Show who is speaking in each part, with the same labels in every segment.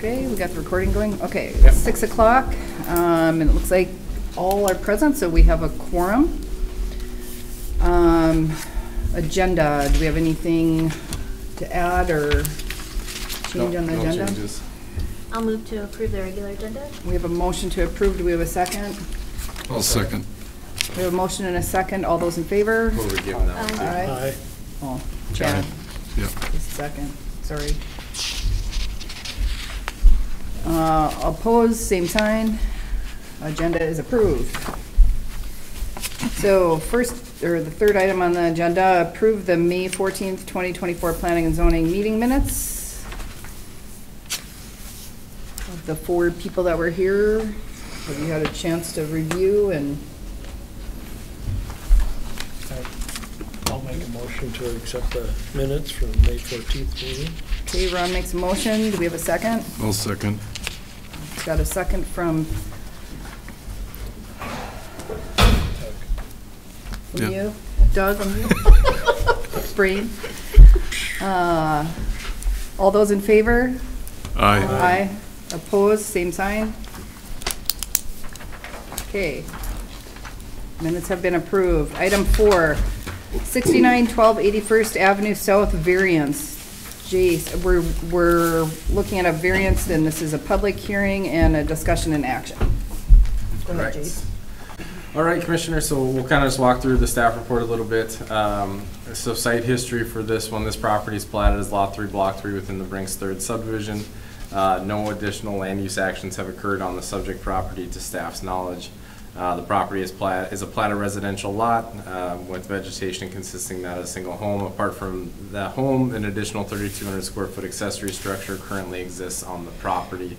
Speaker 1: Okay, we got the recording going. Okay,
Speaker 2: Yep.
Speaker 1: 6 o'clock, and it looks like all are present, so we have a quorum. Agenda, do we have anything to add or change on the
Speaker 2: No
Speaker 1: agenda?
Speaker 2: changes.
Speaker 3: I'll move to approve the regular agenda.
Speaker 1: We have a motion to approve. Do we have a second?
Speaker 4: I'll second.
Speaker 1: We have a motion and a second. All those in favor?
Speaker 2: Who are we giving that one to?
Speaker 1: Aye. Oh, Chad.
Speaker 4: Yep.
Speaker 1: Just a second, sorry. Opposed, same sign. Agenda is approved. So the third item on the agenda, approve the May 14th, 2024 Planning and Zoning meeting minutes. Of the 4 people that were here, have you had a chance to review and?
Speaker 5: I'll make a motion to accept the minutes from May 14th meeting.
Speaker 1: Okay, Ron makes a motion. Do we have a second?
Speaker 4: I'll second.
Speaker 1: Got a second from
Speaker 4: Yeah.
Speaker 1: you, Doug, and you. Breen. All those in favor?
Speaker 4: Aye.
Speaker 1: Aye. Opposed, same sign. Okay. Minutes have been approved. Item 4, 6912 81st Avenue South variance. Jace, we're looking at a variance, and this is a public hearing and a discussion and action. Go ahead,
Speaker 2: Correct.
Speaker 1: Jace.
Speaker 2: All right, Commissioner, so we'll kind of just walk through the staff report a little bit. So site history for this one, this property is platted as Lot 3, Block 3 within the Brinks 3rd subdivision. No additional land use actions have occurred on the subject property to staff's knowledge. The property is a platted residential lot with vegetation consisting not of a single home. Apart from that home, an additional 3,200 square foot accessory structure currently exists on the property.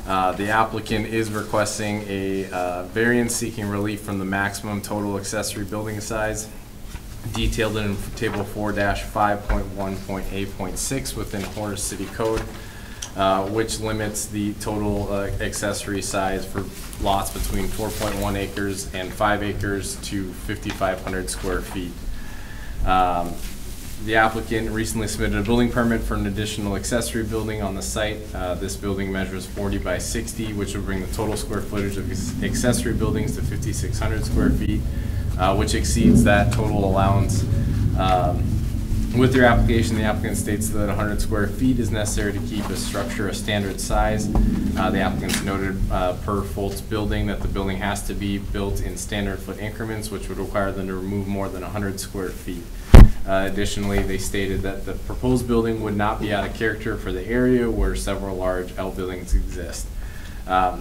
Speaker 2: The applicant is requesting a variance seeking relief from the maximum total accessory building size detailed in Table 4-5.1.8.6 within Horace City Code, which limits the total accessory size for lots between 4.1 acres and 5 acres to 5,500 square feet. The applicant recently submitted a building permit for an additional accessory building on the site. This building measures 40 by 60, which will bring the total square footage of accessory buildings to 5,600 square feet, which exceeds that total allowance. With your application, the applicant states that 100 square feet is necessary to keep a structure a standard size. The applicant's noted per Folt's building that the building has to be built in standard foot increments, which would require them to remove more than 100 square feet. Additionally, they stated that the proposed building would not be out of character for the area where several large outbuildings exist.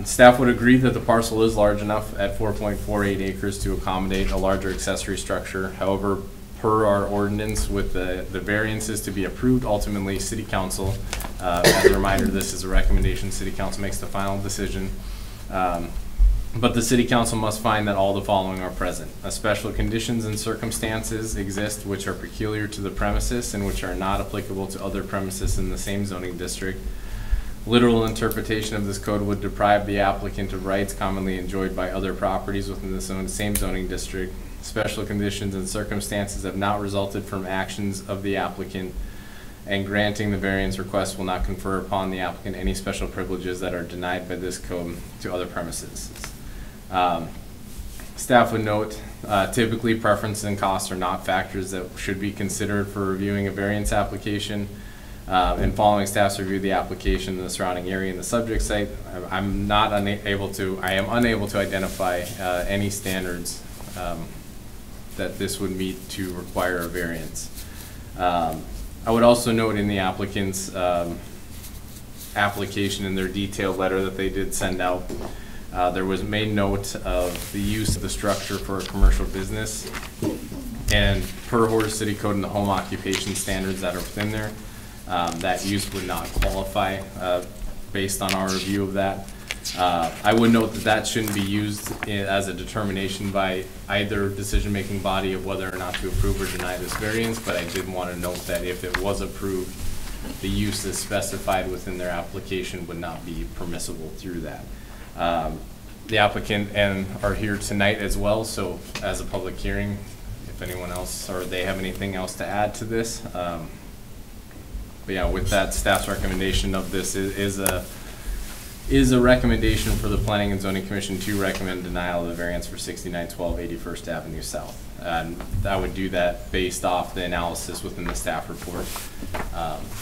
Speaker 2: Staff would agree that the parcel is large enough at 4.48 acres to accommodate a larger accessory structure. However, per our ordinance, with the variances to be approved, ultimately City Council, as a reminder, this is a recommendation, City Council makes the final decision. But the City Council must find that all the following are present. Special conditions and circumstances exist which are peculiar to the premises and which are not applicable to other premises in the same zoning district. Literal interpretation of this code would deprive the applicant of rights commonly enjoyed by other properties within the same zoning district. Special conditions and circumstances have not resulted from actions of the applicant, and granting the variance request will not confer upon the applicant any special privileges that are denied by this code to other premises. Staff would note, typically preference and costs are not factors that should be considered for reviewing a variance application. And following staff's review of the application in the surrounding area and the subject site, I am unable to identify any standards that this would meet to require a variance. I would also note in the applicant's application in their detailed letter that they did send out, there was made note of the use of the structure for a commercial business, and per Horace City Code and the home occupation standards that are within there, that use would not qualify based on our review of that. I would note that shouldn't be used as a determination by either decision-making body of whether or not to approve or deny this variance, but I did want to note that if it was approved, the use as specified within their application would not be permissible through that. The applicant are here tonight as well, so as a public hearing, if anyone else or they have anything else to add to this. But yeah, with that, staff's recommendation of this is a is a recommendation for the Planning and Zoning Commission to recommend denial of the variance for 6912 81st Avenue South. And I would do that based off the analysis within the staff report.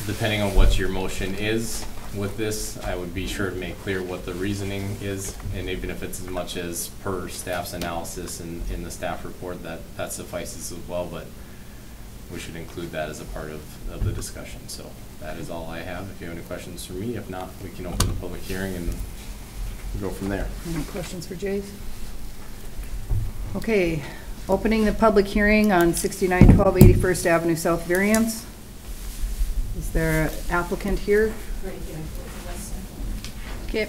Speaker 2: Depending on what your motion is with this, I would be sure to make clear what the reasoning is, and even if it's as much as per staff's analysis in the staff report, that suffices as well, but we should include that as a part of the discussion. So that is all I have. If you have any questions for me, if not, we can open the public hearing and go from there.
Speaker 1: Any questions for Jace? Okay, opening the public hearing on 6912 81st Avenue South variance. Is there an applicant here? Okay.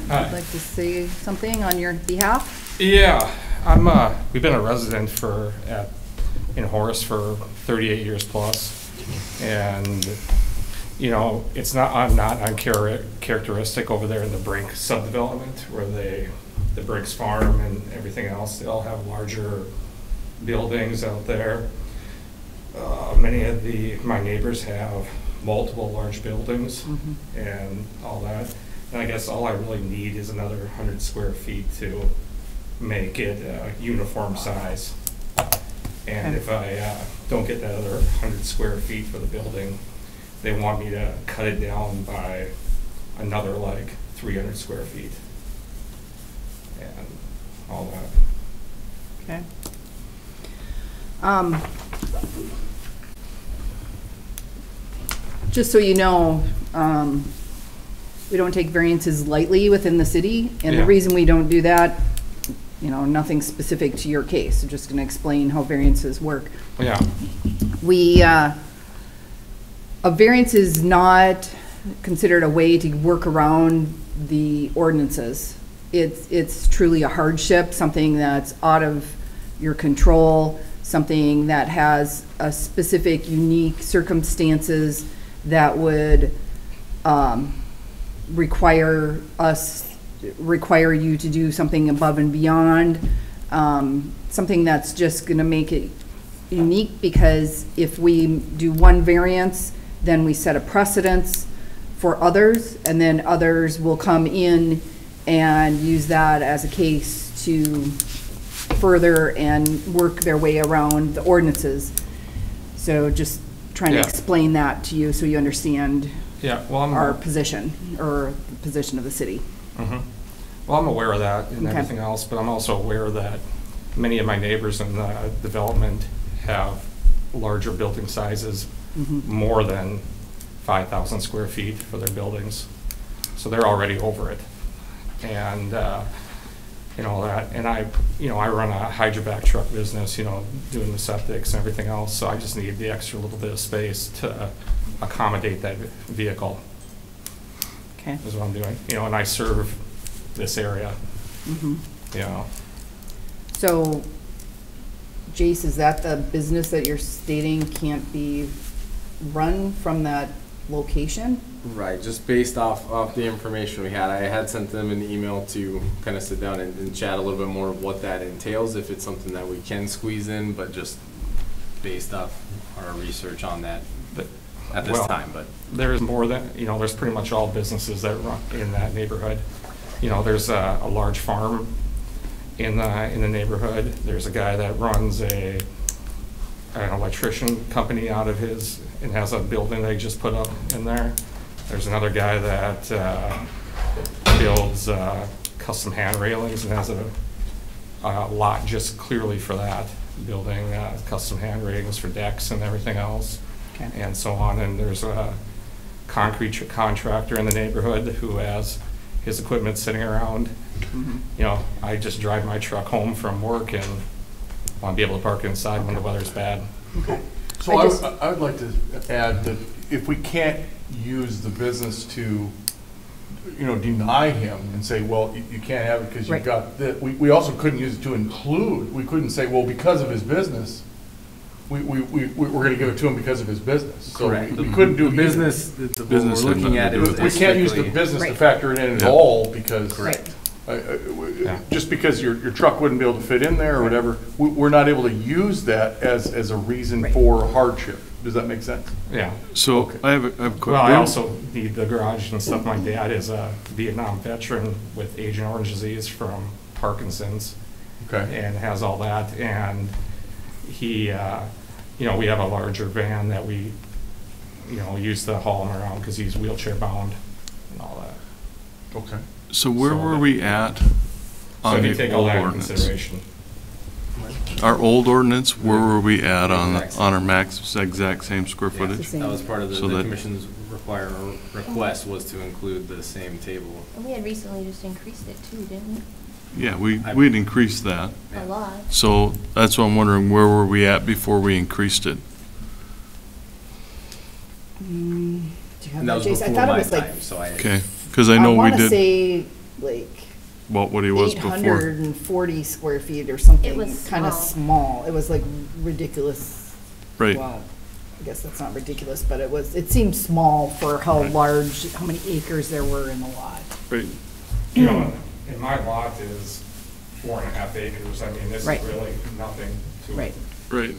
Speaker 6: Hi.
Speaker 1: Would like to say something on your behalf?
Speaker 6: Yeah, we've been a resident in Horace for 38 years plus. And, it's not uncharacteristic over there in the Brink subdevelopment where the Brinks farm and everything else, they all have larger buildings out there. Many of my neighbors have multiple large buildings and all that. And I guess all I really need is another 100 square feet to make it a uniform size. And if I don't get that other 100 square feet for the building, they want me to cut it down by another 300 square feet and all that.
Speaker 1: Okay. Just so you know, we don't take variances lightly within the city, and the reason we don't do that, nothing specific to your case. I'm just going to explain how variances work.
Speaker 6: Yeah.
Speaker 1: A variance is not considered a way to work around the ordinances. It's truly a hardship, something that's out of your control, something that has a specific, unique circumstances that would require you to do something above and beyond, something that's just going to make it unique, because if we do one variance, then we set a precedence for others, and then others will come in and use that as a case to further and work their way around the ordinances. So just trying to explain that to you so you understand our position, or the position of the city.
Speaker 6: Well, I'm aware of that and everything else, but I'm also aware that many of my neighbors in the development have larger building sizes, more than 5,000 square feet for their buildings. So they're already over it. And, that, and I run a hydrovac truck business, doing the septics and everything else. So I just need the extra little bit of space to accommodate that vehicle.
Speaker 1: Okay.
Speaker 6: Is what I'm doing, and I serve this area,
Speaker 1: So, Jace, is that the business that you're stating can't be run from that location?
Speaker 2: Right, just based off the information we had. I had sent them an email to kind of sit down and chat a little bit more of what that entails, if it's something that we can squeeze in, but just based off our research on that at this time. But
Speaker 6: there's more than, there's pretty much all businesses that run in that neighborhood. There's a large farm in the neighborhood. There's a guy that runs an electrician company out of his, and has a building they just put up in there. There's another guy that builds custom hand railings and has a lot just clearly for that, building custom hand railings for decks and everything else, and so on. And there's a concrete contractor in the neighborhood who has his equipment sitting around. I just drive my truck home from work and want to be able to park inside when the weather's bad.
Speaker 7: So I would like to add that if we can't use the business to, deny him and say, well, you can't have it because you've got that. We also couldn't use it to include. We couldn't say, well, because of his business, we're going to give it to him because of his business. So we couldn't do
Speaker 2: the business. The business we're looking at is
Speaker 7: we can't use the business to factor it in at all, because just because your truck wouldn't be able to fit in there or whatever, we're not able to use that as a reason for hardship. Does that make sense?
Speaker 6: Yeah.
Speaker 4: So
Speaker 7: Okay.
Speaker 4: I have a quick.
Speaker 6: Well, I also need the garage and stuff. My dad is a Vietnam veteran with Agent Orange disease from Parkinson's.
Speaker 7: Okay.
Speaker 6: And has all that, and he, you know, we have a larger van that we, you know, use to haul him around because he's wheelchair bound and all that.
Speaker 7: Okay.
Speaker 4: So where were we at
Speaker 6: So
Speaker 4: on
Speaker 6: if you
Speaker 4: the
Speaker 6: take all
Speaker 4: old
Speaker 6: that into
Speaker 4: ordinance?
Speaker 6: consideration.
Speaker 4: Our old ordinance, where were we at on,
Speaker 2: Exact same.
Speaker 4: on our max, exact same square
Speaker 2: Yeah,
Speaker 4: footage?
Speaker 1: Same.
Speaker 2: That was part of the
Speaker 4: So
Speaker 2: the
Speaker 4: that-
Speaker 2: commission's request was to include the same table.
Speaker 3: And we had recently just increased it too, didn't we?
Speaker 4: Yeah, we'd increased that.
Speaker 2: Yeah.
Speaker 3: A lot.
Speaker 4: So that's what I'm wondering, where were we at before we increased it?
Speaker 1: Do you have
Speaker 2: And that was
Speaker 1: Jason? I
Speaker 2: before
Speaker 1: thought it
Speaker 2: my
Speaker 1: was like,
Speaker 2: time, so I.
Speaker 4: Okay, because I know we
Speaker 1: wanna
Speaker 4: did,
Speaker 1: say like
Speaker 4: what he was before.
Speaker 1: 840 square feet or something.
Speaker 3: It was
Speaker 1: Kind of
Speaker 3: small.
Speaker 1: small. It was like ridiculous.
Speaker 4: Right,
Speaker 1: Well, I guess that's not ridiculous, but it seemed small for how
Speaker 4: Right.
Speaker 1: large, how many acres there were in the lot.
Speaker 4: right.
Speaker 6: You know, and my lot is 4.5 acres. I mean, this is
Speaker 1: Right.
Speaker 6: really nothing to it.
Speaker 1: Right.
Speaker 4: Right.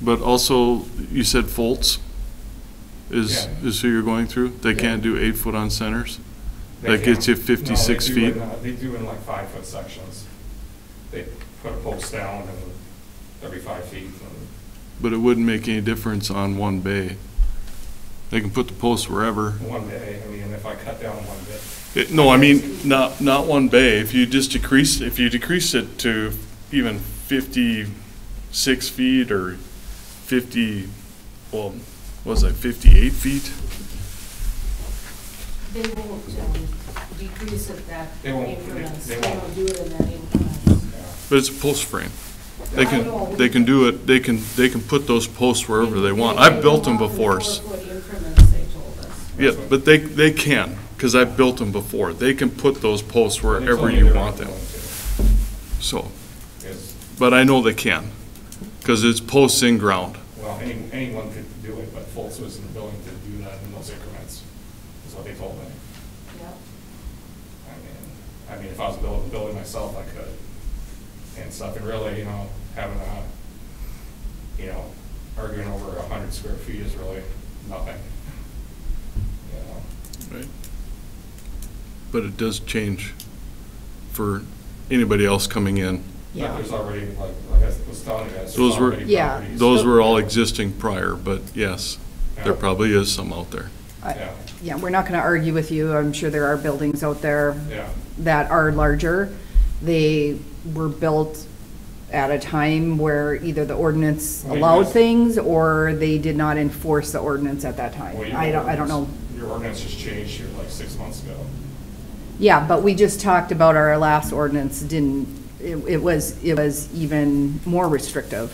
Speaker 4: But also, you said Foltz is
Speaker 6: Yeah.
Speaker 4: who you're going through? They
Speaker 6: Yeah.
Speaker 4: can't do 8-foot on centers?
Speaker 6: They
Speaker 4: That gets you
Speaker 6: can't-
Speaker 4: 56
Speaker 6: no, they do
Speaker 4: feet?
Speaker 6: They do in like 5-foot sections. They put a post down and every 5 feet. And
Speaker 4: But it wouldn't make any difference on one bay. They can put the post wherever.
Speaker 6: one day, I mean, if I cut down one bit.
Speaker 4: No, I mean, not one bay. If you decrease it to even 56 feet or 50, well, what was that, 58 feet?
Speaker 8: They won't decrease it that
Speaker 6: They won't-
Speaker 8: increments.
Speaker 6: they
Speaker 8: They
Speaker 6: won't.
Speaker 8: don't do it in that increments.
Speaker 6: Yeah.
Speaker 4: But it's a post frame. They
Speaker 8: I know.
Speaker 4: can do it, they can put those posts wherever they want. I've built them before.
Speaker 8: 4-foot increments, they told us.
Speaker 4: Yeah, but they can, because I've built them before. They can put those posts
Speaker 6: They told
Speaker 4: wherever
Speaker 6: me
Speaker 4: you
Speaker 6: they're
Speaker 4: want
Speaker 6: not
Speaker 4: them.
Speaker 6: going to,
Speaker 4: So,
Speaker 6: 'cause,
Speaker 4: but I know they can, because it's posts in ground.
Speaker 6: well, anyone could do it, but Foltz wasn't willing to do that in those increments, is what they told me.
Speaker 8: Yep.
Speaker 6: I mean, if I was building the building myself, I could, and stuff, and really, you know, having arguing over 100 square feet is really nothing. You know,
Speaker 4: Right. But it does change for anybody else coming in.
Speaker 6: but there's already, like I was telling you guys, there's
Speaker 4: Those were-
Speaker 6: already
Speaker 1: Yeah.
Speaker 6: properties.
Speaker 4: Those were all existing prior, but yes, there
Speaker 6: Yeah.
Speaker 4: probably is some out there.
Speaker 6: Yeah,
Speaker 1: Yeah, we're not gonna argue with you. I'm sure there are buildings out there
Speaker 6: yeah.
Speaker 1: that are larger. They were built at a time where either the ordinance
Speaker 6: Well,
Speaker 1: allowed
Speaker 6: yes.
Speaker 1: things or they did not enforce the ordinance at that time.
Speaker 6: Well, your
Speaker 1: I don't know.
Speaker 6: Your ordinance just changed here like 6 months ago.
Speaker 1: Yeah, but we just talked about our last ordinance it was even more restrictive.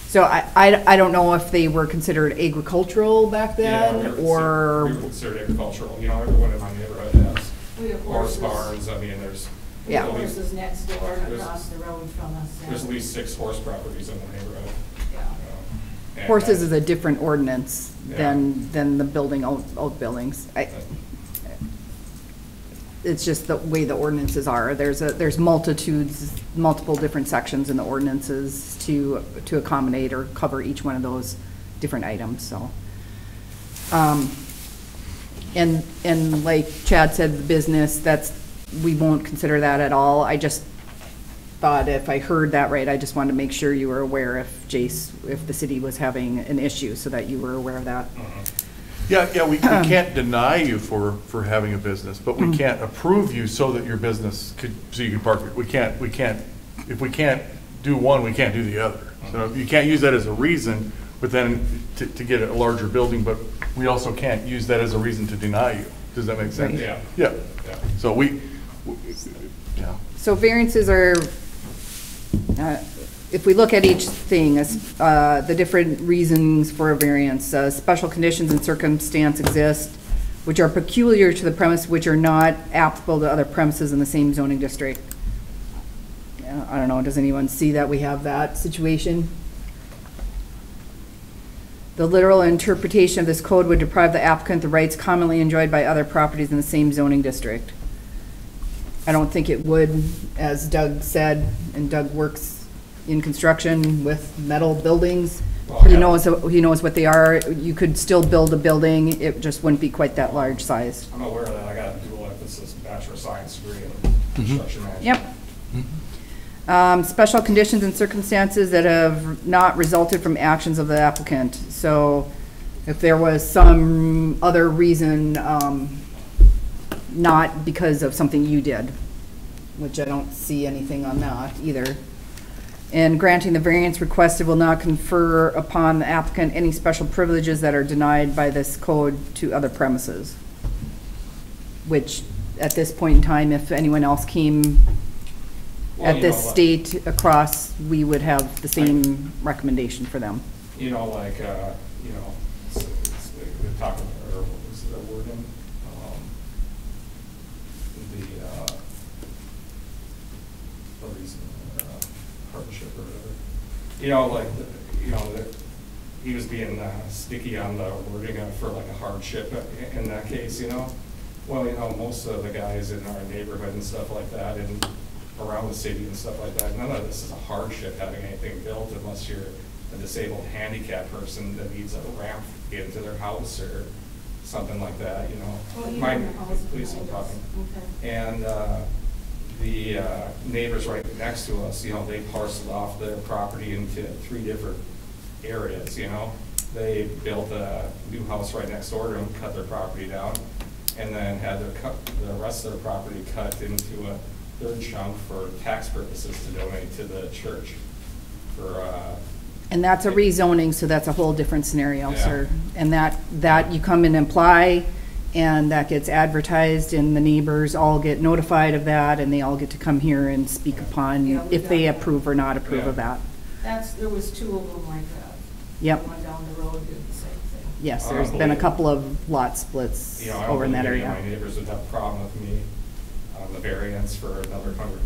Speaker 1: So I don't know if they were considered agricultural back
Speaker 6: Yeah,
Speaker 1: then
Speaker 6: we were
Speaker 1: or,
Speaker 6: considered agricultural, you know, everyone in my neighborhood has
Speaker 8: We have
Speaker 6: horse
Speaker 8: horses.
Speaker 6: barns, I mean, there's.
Speaker 8: We have
Speaker 1: Yeah.
Speaker 6: at least-
Speaker 8: horses next door and
Speaker 6: There's-
Speaker 8: across the road from us.
Speaker 6: There's at least 6 horse properties in the neighborhood.
Speaker 8: Yeah.
Speaker 6: you know, and
Speaker 1: horses
Speaker 6: that-
Speaker 1: is a different ordinance
Speaker 6: Yeah.
Speaker 1: than the building outbuildings. It's just the way the ordinances are. There's multiple different sections in the ordinances to accommodate or cover each one of those different items, so. And like Chad said, the business, we won't consider that at all. I just thought if I heard that right, I just wanted to make sure you were aware if the city was having an issue, so that you were aware of that.
Speaker 7: Yeah, we can't deny you for having a business, but we can't approve you so that your business so you can park it. We can't, if we can't do one, we can't do the other. So you can't use that as a reason, but then to get a larger building, but we also can't use that as a reason to deny you. Does that make sense?
Speaker 1: Right.
Speaker 6: Yeah.
Speaker 7: Yeah.
Speaker 6: Yeah.
Speaker 7: So yeah.
Speaker 1: So variances are, if we look at each thing, as the different reasons for a variance, special conditions and circumstance exist, which are peculiar to the premise, which are not applicable to other premises in the same zoning district. I don't know, does anyone see that we have that situation? The literal interpretation of this code would deprive the applicant the rights commonly enjoyed by other properties in the same zoning district. I don't think it would, as Doug said, and Doug works in construction with metal buildings.
Speaker 6: Well,
Speaker 1: He
Speaker 6: yeah.
Speaker 1: knows what they are. You could still build a building, it just wouldn't be quite that large size.
Speaker 6: I'm aware of that. I got a dual emphasis Bachelor of Science degree in construction management.
Speaker 1: Yep. Special conditions and circumstances that have not resulted from actions of the applicant. So if there was some other reason, not because of something you did, which I don't see anything on that either. And granting the variance requested will not confer upon the applicant any special privileges that are denied by this code to other premises. Which, at this point in time, if anyone else came
Speaker 6: Well,
Speaker 1: at
Speaker 6: you
Speaker 1: this
Speaker 6: know what?
Speaker 1: state across, we would have the same recommendation for them.
Speaker 6: You know, like, you know, we're talking, or what was the wording? The reason, hardship or whatever. You know, like, you know, he was being sticky on the wording for like a hardship in that case, you know? Well, you know, most of the guys in our neighborhood and stuff like that, and around the city and stuff like that, none of this is a hardship having anything built unless you're a disabled handicapped person that needs a ramp into their house or something like that, you know.
Speaker 8: Well, even
Speaker 6: Mine,
Speaker 8: the house
Speaker 6: please, I'm
Speaker 8: behind us.
Speaker 6: talking.
Speaker 8: Okay.
Speaker 6: And the neighbors right next to us, you know, they parceled off their property into 3 different areas, you know. They built a new house right next door to them, cut their property down, and then had the rest of their property cut into a 3rd chunk for tax purposes to donate to the church for,
Speaker 1: And that's a rezoning, so that's a whole different scenario,
Speaker 6: Yeah.
Speaker 1: sir. And that you come and apply, and that gets advertised, and the neighbors all get notified of that, and they all get to come here and speak upon
Speaker 8: Yeah, we
Speaker 1: if they
Speaker 8: got that.
Speaker 1: approve or not approve of
Speaker 6: Yeah.
Speaker 1: that.
Speaker 8: There was 2 of them like that.
Speaker 1: Yep.
Speaker 8: One down the road did the same thing.
Speaker 1: Yes,
Speaker 6: I
Speaker 1: there's
Speaker 6: don't
Speaker 1: been a
Speaker 6: believe-
Speaker 1: couple of lot splits
Speaker 6: you know, I
Speaker 1: over in
Speaker 6: don't
Speaker 1: that
Speaker 6: believe any
Speaker 1: area.
Speaker 6: of my neighbors would have a problem with me on the variance for another 100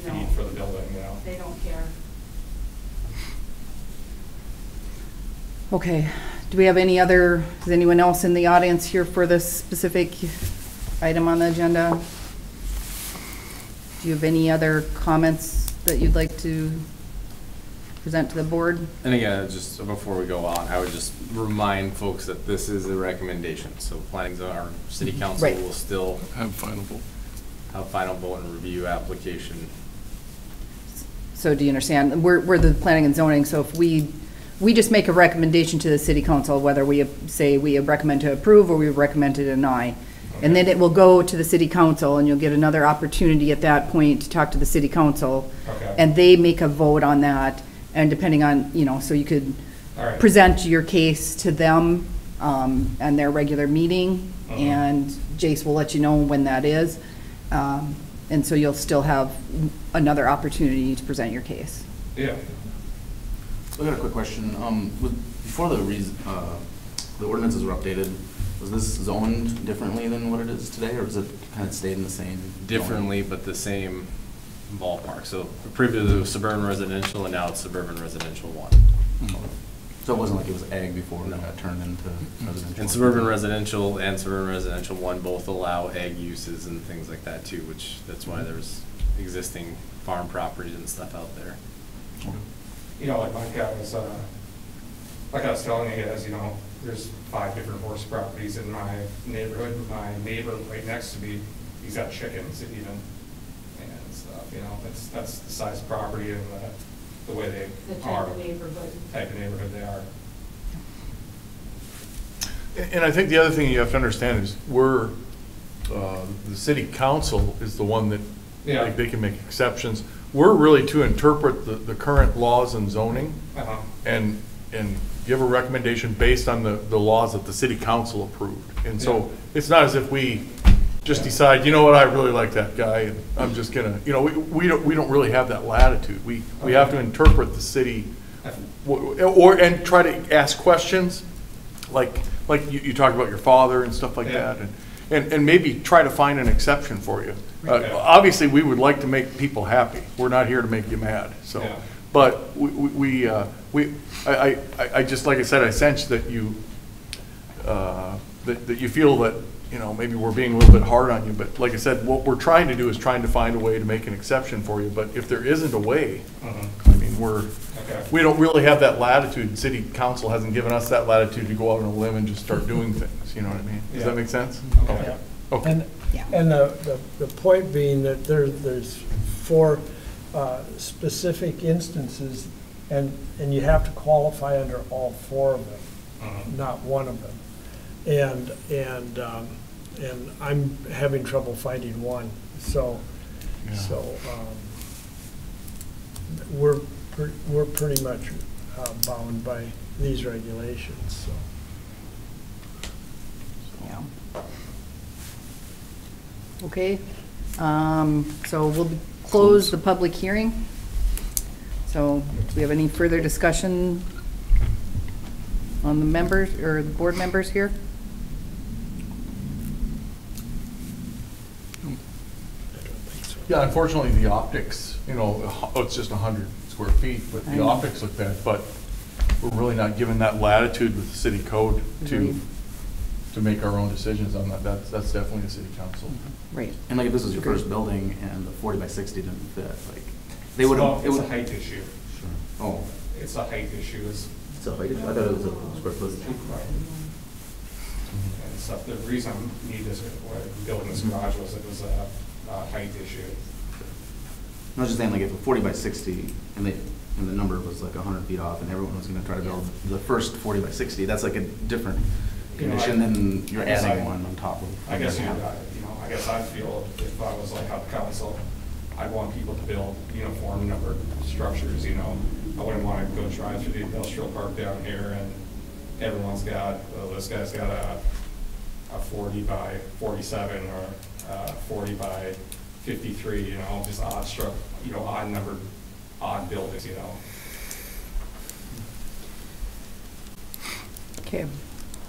Speaker 8: No.
Speaker 6: feet for the building, you know.
Speaker 8: They don't care.
Speaker 1: Okay, do we have any other, is anyone else in the audience here for this specific item on the agenda? Do you have any other comments that you'd like to present to the board?
Speaker 2: And again, just before we go on, I would just remind folks that this is a recommendation. So planning zone, our city council
Speaker 1: Right.
Speaker 2: will still
Speaker 4: Have final vote.
Speaker 2: have final vote and review application.
Speaker 1: So do you understand? We're the planning and zoning, so if we just make a recommendation to the city council, whether we say we recommend to approve or we recommend to deny. And then it will go to the city council, and you'll get another opportunity at that point to talk to the city council.
Speaker 6: Okay.
Speaker 1: And they make a vote on that, and depending on, you know, so you could
Speaker 6: All right.
Speaker 1: present your case to them and their regular meeting,
Speaker 6: Uh-huh.
Speaker 1: and Jace will let you know when that is. And so you'll still have another opportunity to present your case.
Speaker 6: Yeah.
Speaker 9: So I got a quick question. Before the ordinances were updated, was this zoned differently than what it is today, or does it kind of stay in the same?
Speaker 2: Differently, but the same ballpark. So previously it was suburban residential, and now it's suburban residential 1.
Speaker 9: So it wasn't like it was ag before it got turned into residential?
Speaker 2: And suburban residential 1 both allow ag uses and things like that too, which that's why there's existing farm properties and stuff out there.
Speaker 6: You know, like I was telling you guys, you know, there's 5 different horse properties in my neighborhood. My neighbor right next to me, he's got chickens even and stuff, you know, that's the size of property and the way they
Speaker 8: The type
Speaker 6: are.
Speaker 8: of neighborhood.
Speaker 6: Type of neighborhood they are.
Speaker 7: And I think the other thing you have to understand is the city council is the one that,
Speaker 6: Yeah.
Speaker 7: like, they can make exceptions. We're really to interpret the current laws and zoning
Speaker 6: Uh-huh.
Speaker 7: and give a recommendation based on the laws that the city council approved. And so it's not as if we just decide, you know what, I really like that guy, and I'm just gonna, you know, we don't really have that latitude. We have to interpret the city, and try to ask questions, like you talked about your father and stuff like
Speaker 6: Yeah.
Speaker 7: that, and maybe try to find an exception for you.
Speaker 6: Okay.
Speaker 7: Obviously, we would like to make people happy. We're not here to make you mad, so.
Speaker 6: Yeah.
Speaker 7: But I just, like I said, I sense that you, that you feel that, you know, maybe we're being a little bit hard on you, but like I said, what we're trying to do is trying to find a way to make an exception for you, but if there isn't a way,
Speaker 6: Uh-huh.
Speaker 7: I mean, mean,
Speaker 6: Okay.
Speaker 7: we don't really have that latitude. City council hasn't given us that latitude to go out on a limb and just start doing things, you know what I mean? Does
Speaker 6: Yeah.
Speaker 7: that make sense?
Speaker 6: Okay.
Speaker 7: Okay.
Speaker 5: And,
Speaker 1: Yeah.
Speaker 5: and the point being that there's 4 specific instances, and you have to qualify under all 4 of them, not one of them. And I'm having trouble finding one, so,
Speaker 7: Yeah.
Speaker 5: we're pretty much bound by these regulations, so.
Speaker 1: Yeah. Okay, so we'll close the public hearing. So do we have any further discussion on the members or the board members here?
Speaker 5: I don't think so.
Speaker 7: Yeah, unfortunately, the optics, you know, it's just 100 square feet, but
Speaker 1: I
Speaker 7: the
Speaker 1: know.
Speaker 7: optics look bad, but we're really not given that latitude with the city code
Speaker 1: Agreed.
Speaker 7: to make our own decisions on that. That's definitely the city council.
Speaker 1: Right.
Speaker 9: And like if this was your first building and the 40 by 60 didn't fit, like, they would have.
Speaker 6: It's a height issue.
Speaker 9: Oh,
Speaker 6: It's a height issue.
Speaker 9: it's a height issue? I thought it was a square footage.
Speaker 6: And so the reason we need this, building this garage was it was a height issue.
Speaker 9: I was just saying, like, if a 40 by 60 and the number was like 100 feet off and everyone was gonna try to build the first 40 by 60, that's like a different
Speaker 6: You know,
Speaker 9: condition than you're
Speaker 6: I guess
Speaker 9: adding
Speaker 6: I-
Speaker 9: one on top of.
Speaker 6: I guess, I guess I'd feel if I was like on council, I'd want people to build uniform numbered structures, you know. I wouldn't want to go drive through the industrial park down here and everyone's got, this guy's got a 40 by 47 or 40 by 53, you know, just odd odd numbered, odd buildings, you know.
Speaker 1: Okay,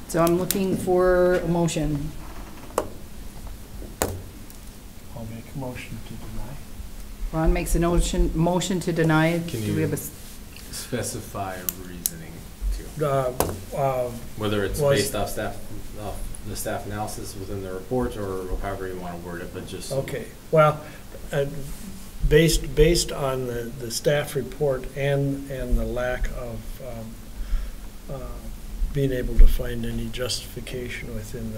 Speaker 1: so I'm looking for a motion.
Speaker 5: I'll make a motion to deny.
Speaker 1: Ron makes a motion to deny.
Speaker 2: Can
Speaker 1: Do we have a
Speaker 2: you specify reasoning too?
Speaker 7: Whether it's
Speaker 5: Was-
Speaker 7: based off the staff analysis within the report, or however you want to word it, but just.
Speaker 5: Okay, well, based on the staff report and the lack of being able to find any justification within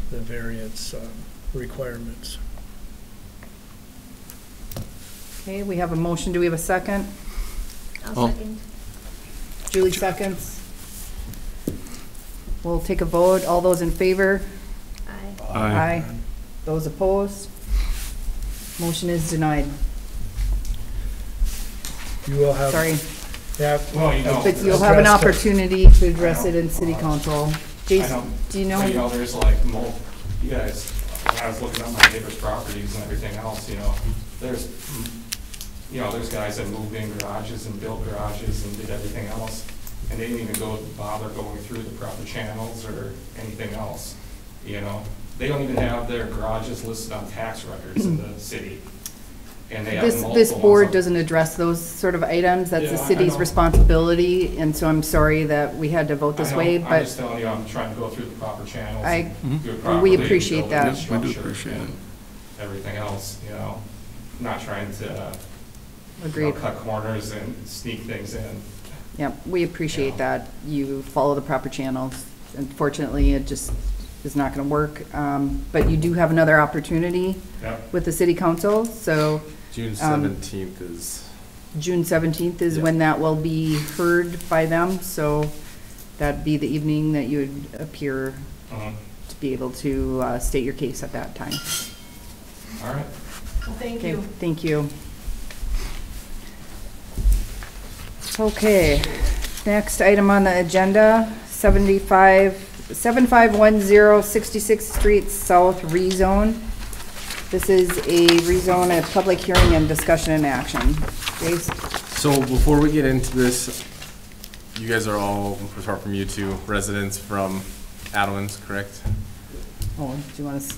Speaker 5: the variance requirements.
Speaker 1: Okay, we have a motion. Do we have a second?
Speaker 3: I'll second.
Speaker 1: Julie seconds. We'll take a vote. All those in favor?
Speaker 3: Aye.
Speaker 1: Aye. Those opposed? Motion is denied.
Speaker 5: You will have.
Speaker 1: Sorry.
Speaker 6: Well, you know.
Speaker 1: But you'll have an
Speaker 5: Addressed it.
Speaker 1: opportunity to address it in city council. Jason, do you
Speaker 6: But,
Speaker 1: know?
Speaker 6: there's like, you guys, when I was looking at my neighbor's properties and everything else, there's guys that moved in garages and built garages and did everything else, and they didn't even bother going through the proper channels or anything else, They don't even have their garages listed on tax records in the city. And they have multiple
Speaker 1: This
Speaker 6: ones
Speaker 1: board
Speaker 6: on-
Speaker 1: doesn't address those sort of items. That's the
Speaker 6: Yeah, I
Speaker 1: city's
Speaker 6: know.
Speaker 1: responsibility, and so I'm sorry that we had to vote
Speaker 6: I
Speaker 1: this
Speaker 6: know,
Speaker 1: way,
Speaker 6: I'm
Speaker 1: but
Speaker 6: just telling you, I'm trying to go through the proper channels.
Speaker 1: I-
Speaker 6: and do it
Speaker 1: we
Speaker 6: properly and
Speaker 1: appreciate
Speaker 6: build a
Speaker 1: that.
Speaker 6: good
Speaker 4: Yes, we do
Speaker 6: structure
Speaker 4: appreciate
Speaker 6: and
Speaker 4: it.
Speaker 6: Everything else, not trying to,
Speaker 1: agreed.
Speaker 6: cut corners and sneak things in.
Speaker 1: Yep, we appreciate that you follow the proper channels. Unfortunately, it just is not going to work. But you do have another opportunity
Speaker 6: Yep.
Speaker 1: with the city council, so
Speaker 2: June
Speaker 1: Um,
Speaker 2: 17th is,
Speaker 1: June 17th is
Speaker 2: Yeah.
Speaker 1: when that will be heard by them, so that'd be the evening that you would appear
Speaker 6: Mhm.
Speaker 1: to be able to state your case at that time.
Speaker 6: All right.
Speaker 8: Well, thank
Speaker 1: Okay,
Speaker 8: you.
Speaker 1: thank you. Okay, next item on the agenda, 7510 66th Street South rezone. This is a rezone, a public hearing and discussion and action. Jace?
Speaker 2: so before we get into this, you guys are all, apart from you two, residents from Adams, correct?
Speaker 1: Oh, do you want to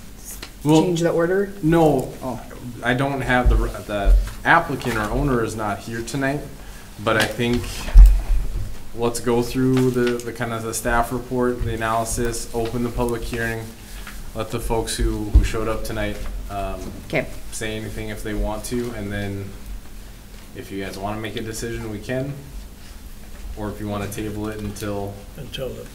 Speaker 2: Well,
Speaker 1: change the order?
Speaker 2: No,
Speaker 1: Oh.
Speaker 2: I don't have the applicant or owner is not here tonight, but I think let's go through the kind of the staff report, the analysis, open the public hearing, let the folks who showed up tonight
Speaker 1: Okay,
Speaker 2: say anything if they want to, and then If you guys want to make a decision, we can. Or if you want to table it until
Speaker 5: the,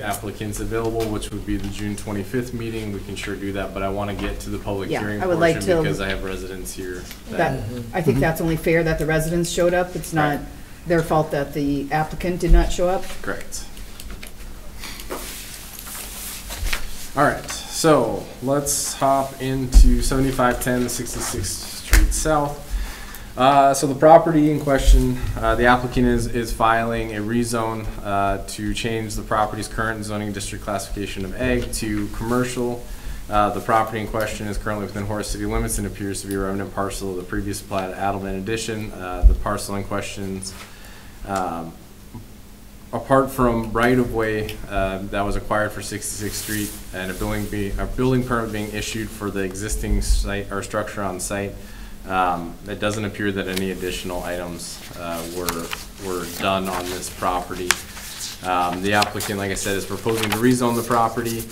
Speaker 2: applicant's available, which would be the June 25th meeting, we can sure do that, but I want to get to the public
Speaker 1: Yeah,
Speaker 2: hearing
Speaker 1: I would like
Speaker 2: portion
Speaker 1: to-
Speaker 2: because I have residents here.
Speaker 1: That, I think that's only fair that the residents showed up. It's not their fault that the applicant did not show up.
Speaker 2: Correct. All right, so let's hop into 7510 66th Street South. So the property in question, the applicant is filing a rezone to change the property's current zoning district classification of ag to commercial. The property in question is currently within Horace city limits and appears to be a remnant parcel of the previous plat Adelman addition. The parcel in questions, apart from right-of-way that was acquired for 66th Street and a building permit being issued for the existing site or structure on site, it doesn't appear that any additional items were done on this property. The applicant, like I said, is proposing to rezone the property.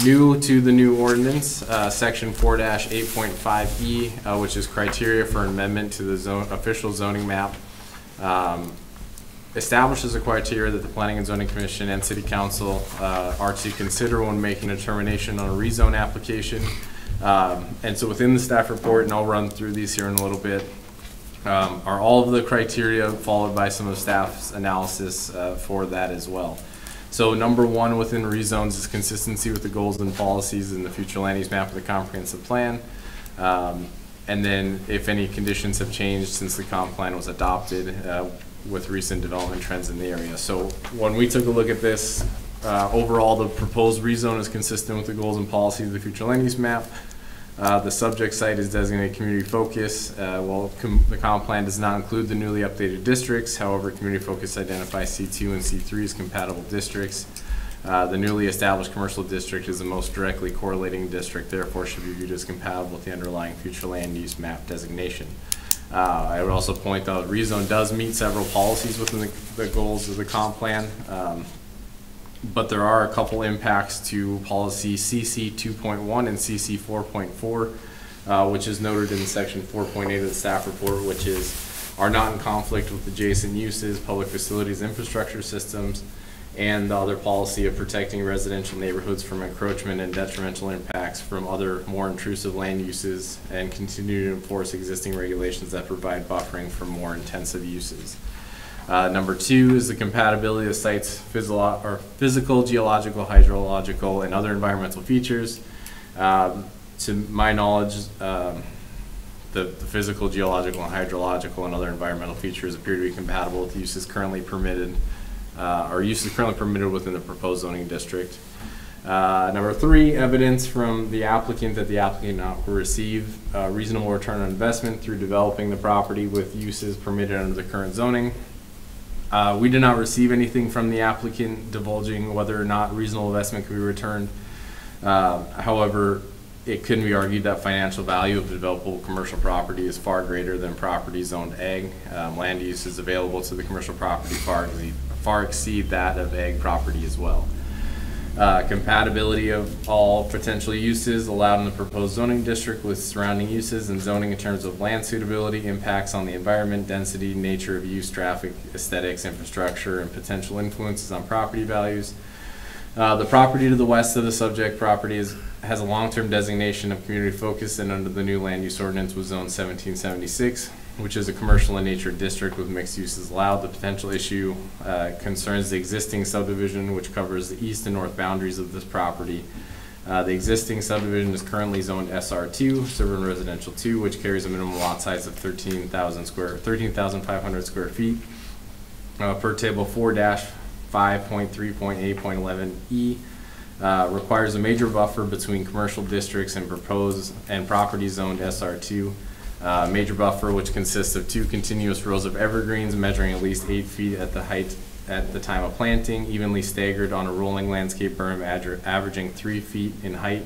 Speaker 2: New to the new ordinance, section 4-8.5E, which is criteria for amendment to the official zoning map, establishes a criteria that the Planning and Zoning Commission and City Council are to consider when making a determination on a rezone application. And so within the staff report, and I'll run through these here in a little bit, are all of the criteria followed by some of staff's analysis for that as well. So number one within rezones is consistency with the goals and policies in the future land use map of the comprehensive plan. And then if any conditions have changed since the comp plan was adopted with recent development trends in the area. So when we took a look at this, overall the proposed rezone is consistent with the goals and policies of the future land use map. The subject site is designated community focus. The comp plan does not include the newly updated districts. However, community focus identifies C2 and C3 as compatible districts. The newly established commercial district is the most directly correlating district, therefore should be viewed as compatible with the underlying future land use map designation. I would also point out rezone does meet several policies within the goals of the comp plan. But there are a couple impacts to policy CC 2.1 and CC 4.4, which is noted in section 4.8 of the staff report, which are not in conflict with adjacent uses, public facilities, infrastructure systems, and the other policy of protecting residential neighborhoods from encroachment and detrimental impacts from other more intrusive land uses, and continue to enforce existing regulations that provide buffering for more intensive uses. Number two is the compatibility of sites' physical, geological, hydrological, and other environmental features. To my knowledge, the physical, geological, and hydrological and other environmental features appear to be compatible with uses currently permitted, within the proposed zoning district. Number three, evidence from the applicant that the applicant will receive a reasonable return on investment through developing the property with uses permitted under the current zoning. We did not receive anything from the applicant divulging whether or not reasonable investment could be returned. However, it couldn't be argued that financial value of developable commercial property is far greater than property zoned ag. Land uses available to the commercial property far exceed that of ag property as well. Compatibility of all potential uses allowed in the proposed zoning district with surrounding uses and zoning in terms of land suitability, impacts on the environment, density, nature of use, traffic, aesthetics, infrastructure, and potential influences on property values. The property to the west of the subject property has a long-term designation of community focus, and under the new land use ordinance was zone 1776, which is a commercial in nature district with mixed uses allowed. The potential issue concerns the existing subdivision, which covers the east and north boundaries of this property. The existing subdivision is currently zoned SR2, suburban residential 2, which carries a minimum lot size of 13,500 square feet. Per table 4-5.3.8.11E, requires a major buffer between commercial districts and property zoned SR2. Major buffer, which consists of 2 continuous rows of evergreens measuring at least 8 feet at the height at the time of planting, evenly staggered on a rolling landscape berm averaging 3 feet in height.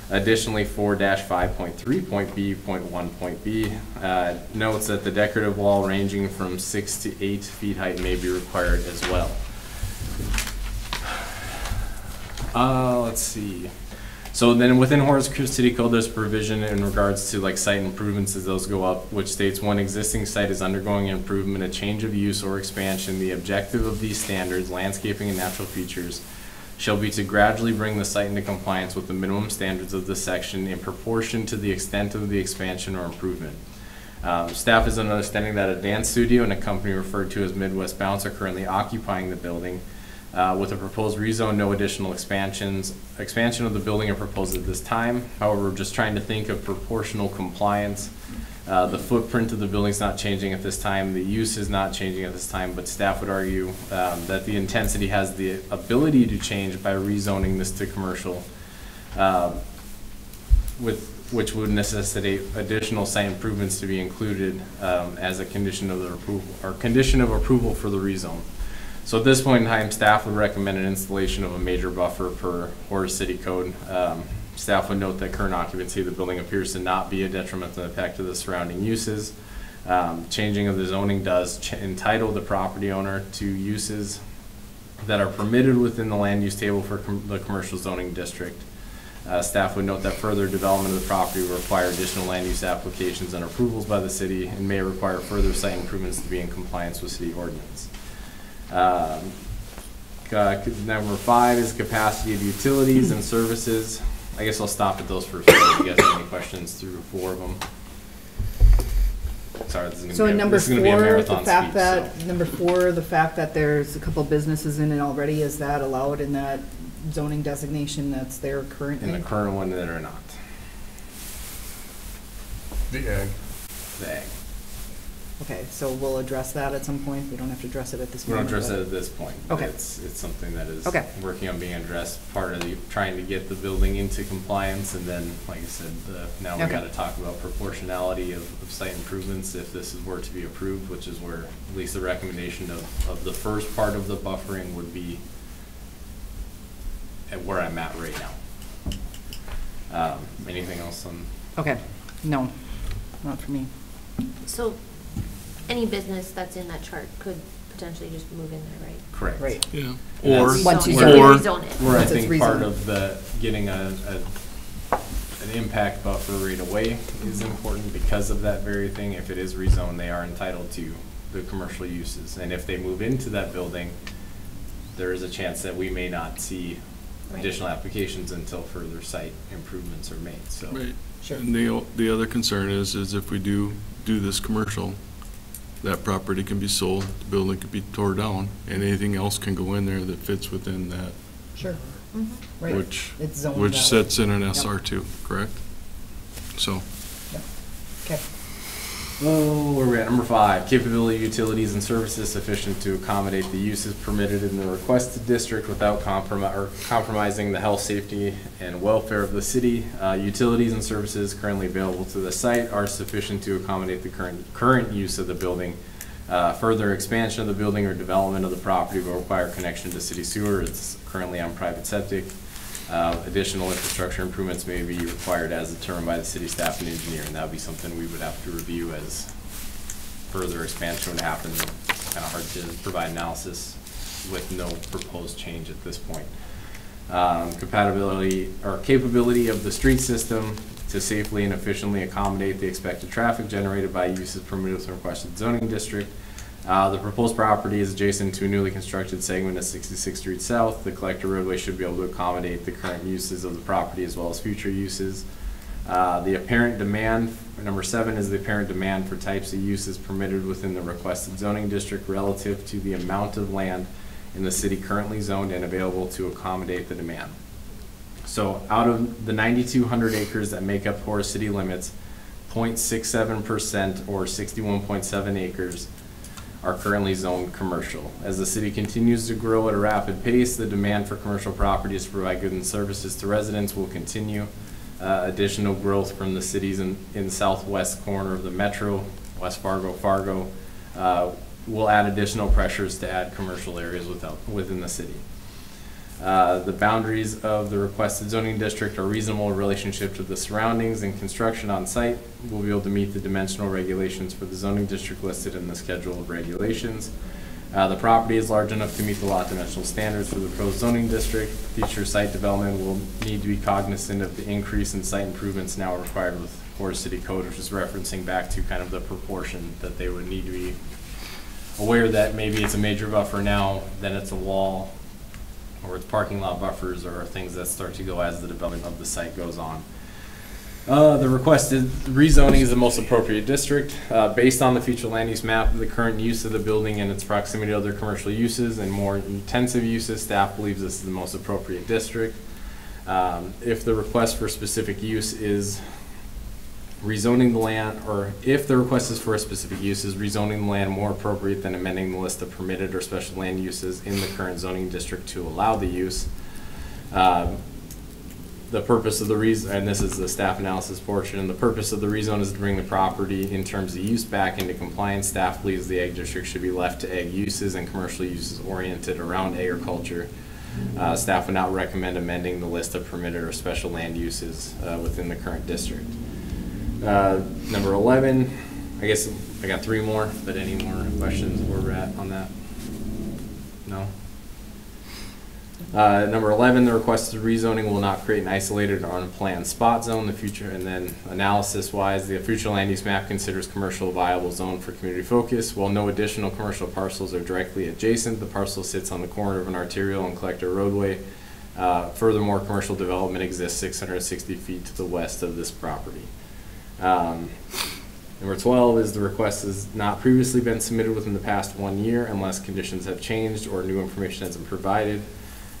Speaker 2: Additionally, 4-5.3.B.1.B notes that the decorative wall ranging from 6 to 8 feet height may be required as well. Let's see. So then within Horace City Code, there's provision in regards to like site improvements as those go up, which states when existing site is undergoing improvement, a change of use or expansion, the objective of these standards, landscaping and natural features, shall be to gradually bring the site into compliance with the minimum standards of this section in proportion to the extent of the expansion or improvement. Staff is understanding that a dance studio and a company referred to as Midwest Bounce are currently occupying the building. With a proposed rezone, no additional expansion of the building are proposed at this time. However, we're just trying to think of proportional compliance. The footprint of the building is not changing at this time. The use is not changing at this time, but staff would argue that the intensity has the ability to change by rezoning this to commercial, which would necessitate additional site improvements to be included as a condition of the approval or condition of approval for the rezone. So at this point in time, staff would recommend an installation of a major buffer per Horace City Code. Staff would note that current occupancy of the building appears to not be a detrimental impact to the surrounding uses. Changing of the zoning does entitle the property owner to uses that are permitted within the land use table for the commercial zoning district. Staff would note that further development of the property will require additional land use applications and approvals by the city and may require further site improvements to be in compliance with city ordinance. Number 5 is capacity of utilities and services. I guess I'll stop at those first. If you guys have any questions through 4 of them. Sorry, this is
Speaker 1: So in number 4,
Speaker 2: be a marathon
Speaker 1: the fact
Speaker 2: speech,
Speaker 1: that,
Speaker 2: so.
Speaker 1: number 4, the fact that there's a couple businesses in it already, is that allowed in that zoning designation that's there currently?
Speaker 2: In the current one that are not.
Speaker 7: The ag.
Speaker 2: The ag.
Speaker 1: Okay, so we'll address that at some point. We don't have to address it at this
Speaker 2: We don't
Speaker 1: moment.
Speaker 2: address it
Speaker 1: but-
Speaker 2: at this point.
Speaker 1: Okay.
Speaker 2: It's something that is
Speaker 1: Okay.
Speaker 2: working on being addressed, part of the, trying to get the building into compliance, and then, like I said, now we
Speaker 1: Okay.
Speaker 2: gotta talk about proportionality of site improvements if this were to be approved, which is where at least the recommendation of the first part of the buffering would be at where I'm at right now. Anything else on?
Speaker 1: Okay, no, not for me.
Speaker 3: So, any business that's in that chart could potentially just move in there, right?
Speaker 2: Correct.
Speaker 1: Right.
Speaker 4: Yeah.
Speaker 2: And
Speaker 4: Or,
Speaker 2: that's-
Speaker 1: Once you
Speaker 3: Rezone-
Speaker 1: zone
Speaker 4: or,
Speaker 3: rezone it.
Speaker 2: Where I
Speaker 1: Once it's
Speaker 2: think part
Speaker 1: rezoned.
Speaker 2: of the, getting an impact buffer right away is important because of that very thing. If it is rezoned, they are entitled to the commercial uses. And if they move into that building, there is a chance that we may not see
Speaker 3: Right.
Speaker 2: additional applications until further site improvements are made, so.
Speaker 4: right.
Speaker 1: Sure.
Speaker 4: And the other concern is if we do this commercial, that property can be sold, the building could be tore down, and anything else can go in there that fits within that,
Speaker 1: Sure.
Speaker 3: Mhm.
Speaker 1: Right.
Speaker 4: which,
Speaker 1: It's zoned
Speaker 4: which
Speaker 1: that way.
Speaker 4: sets in an
Speaker 1: Yep.
Speaker 4: SR2, correct? So,
Speaker 1: Okay.
Speaker 2: Oh, where are we at? Number 5, capability utilities and services sufficient to accommodate the uses permitted in the requested district without compromising the health, safety, and welfare of the city. Utilities and services currently available to the site are sufficient to accommodate the current use of the building. Further expansion of the building or development of the property will require connection to city sewer. It's currently on private septic. Additional infrastructure improvements may be required as determined by the city staff and engineer, and that would be something we would have to review as further expansion would happen. Kind of hard to provide analysis with no proposed change at this point. Compatibility or capability of the street system to safely and efficiently accommodate the expected traffic generated by uses permitted within the requested zoning district. The proposed property is adjacent to a newly constructed segment of 66th Street South. The collector roadway should be able to accommodate the current uses of the property as well as future uses. The apparent demand, number 7 is the apparent demand for types of uses permitted within the requested zoning district relative to the amount of land in the city currently zoned and available to accommodate the demand. So out of the 9,200 acres that make up Horace city limits, 0.67% or 61.7 acres are currently zoned commercial. As the city continues to grow at a rapid pace, the demand for commercial properties to provide goods and services to residents will continue. Additional growth from the cities in the southwest corner of the metro, West Fargo, will add additional pressures to add commercial areas within the city. The boundaries of the requested zoning district are reasonable in relationship to the surroundings, and construction on site will be able to meet the dimensional regulations for the zoning district listed in the schedule of regulations. The property is large enough to meet the lot dimensional standards for the proposed zoning district. Future site development will need to be cognizant of the increase in site improvements now required with Horace City Code, which is referencing back to kind of the proportion that they would need to be aware that maybe it's a major buffer now, then it's a wall, or it's parking lot buffers, or things that start to go as the development of the site goes on. The requested rezoning is the most appropriate district. Based on the future land use map, the current use of the building and its proximity to other commercial uses and more intensive uses, staff believes this is the most appropriate district. If the request for specific use is rezoning the land, or if the request is for a specific use, is rezoning the land more appropriate than amending the list of permitted or special land uses in the current zoning district to allow the use. The purpose of the and this is the staff analysis portion, the purpose of the rezone is to bring the property in terms of use back into compliance. Staff believes the ag district should be left to ag uses and commercial uses oriented around agriculture. Staff would not recommend amending the list of permitted or special land uses within the current district. Number 11, I guess I got 3 more, but any more questions where we're at on that? No? Number 11, the requested rezoning will not create an isolated or unplanned spot zone. The future, and then analysis-wise, the future land use map considers commercial viable zone for community focus. While no additional commercial parcels are directly adjacent, the parcel sits on the corner of an arterial and collector roadway. Furthermore, commercial development exists 660 feet to the west of this property. Number 12 is the request has not previously been submitted within the past 1 year unless conditions have changed or new information has been provided.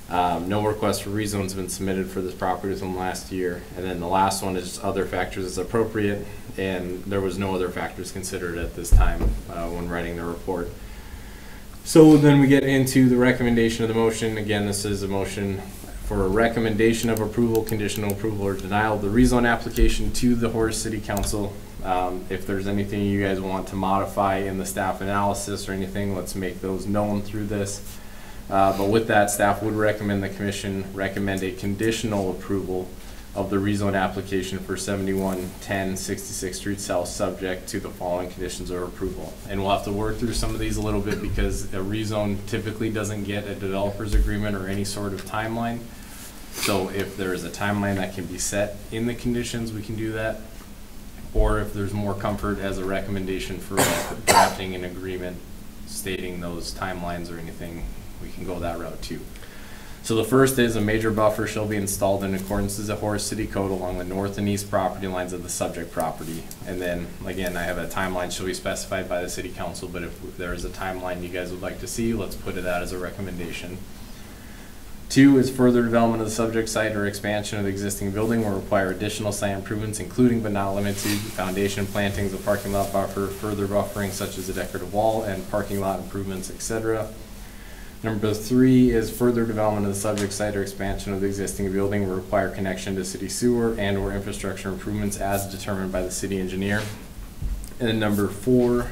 Speaker 2: No request for rezone has been submitted for this property within the last year. And then the last one is other factors as appropriate, and there was no other factors considered at this time when writing the report. So then we get into the recommendation of the motion. Again, this is a motion for a recommendation of approval, conditional approval, or denial of the rezone application to the Horace City Council. If there's anything you guys want to modify in the staff analysis or anything, let's make those known through this. But with that, staff would recommend the commission recommend a conditional approval of the rezone application for 7110 66th Street South, subject to the following conditions of approval. And we'll have to work through some of these a little bit because a rezone typically doesn't get a developer's agreement or any sort of timeline. So if there is a timeline that can be set in the conditions, we can do that. Or if there's more comfort as a recommendation for drafting an agreement stating those timelines or anything, we can go that route too. So the first is a major buffer shall be installed in accordance with the Horace City Code along the north and east property lines of the subject property. And then again, I have a timeline shall be specified by the city council, but if there is a timeline you guys would like to see, let's put that as a recommendation. 2 is further development of the subject site or expansion of the existing building will require additional site improvements, including but not limited to foundation plantings, a parking lot buffer, further buffering such as a decorative wall, and parking lot improvements, etc. Number 3 is further development of the subject site or expansion of the existing building will require connection to city sewer and or infrastructure improvements as determined by the city engineer. And then number 4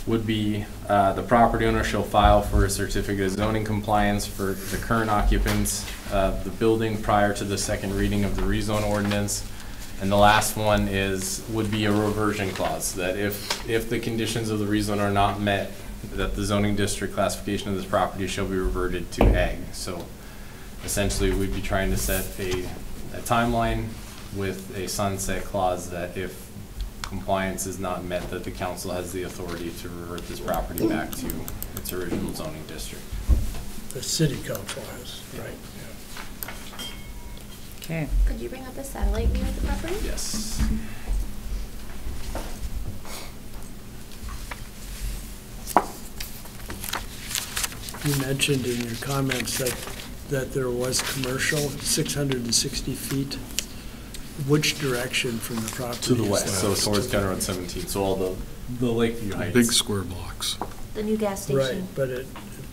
Speaker 2: would be the property owner shall file for a certificate of zoning compliance for the current occupants of the building prior to the second reading of the rezone ordinance. And the last one would be a reversion clause, that if the conditions of the rezone are not met, that the zoning district classification of this property shall be reverted to ag. So essentially we'd be trying to set a timeline with a sunset clause that if compliance is not met, that the council has the authority to revert this property back to its original zoning district.
Speaker 5: The city council has, right?
Speaker 1: Okay.
Speaker 3: Could you bring up the satellite view of the property?
Speaker 2: Yes.
Speaker 5: You mentioned in your comments that there was commercial, 660 feet. Which direction from the property?
Speaker 2: To the
Speaker 5: is
Speaker 2: west,
Speaker 5: that?
Speaker 2: so towards County Road 17, so all the Lakeview Heights.
Speaker 4: Big square blocks.
Speaker 3: The new gas station.
Speaker 5: Right, but it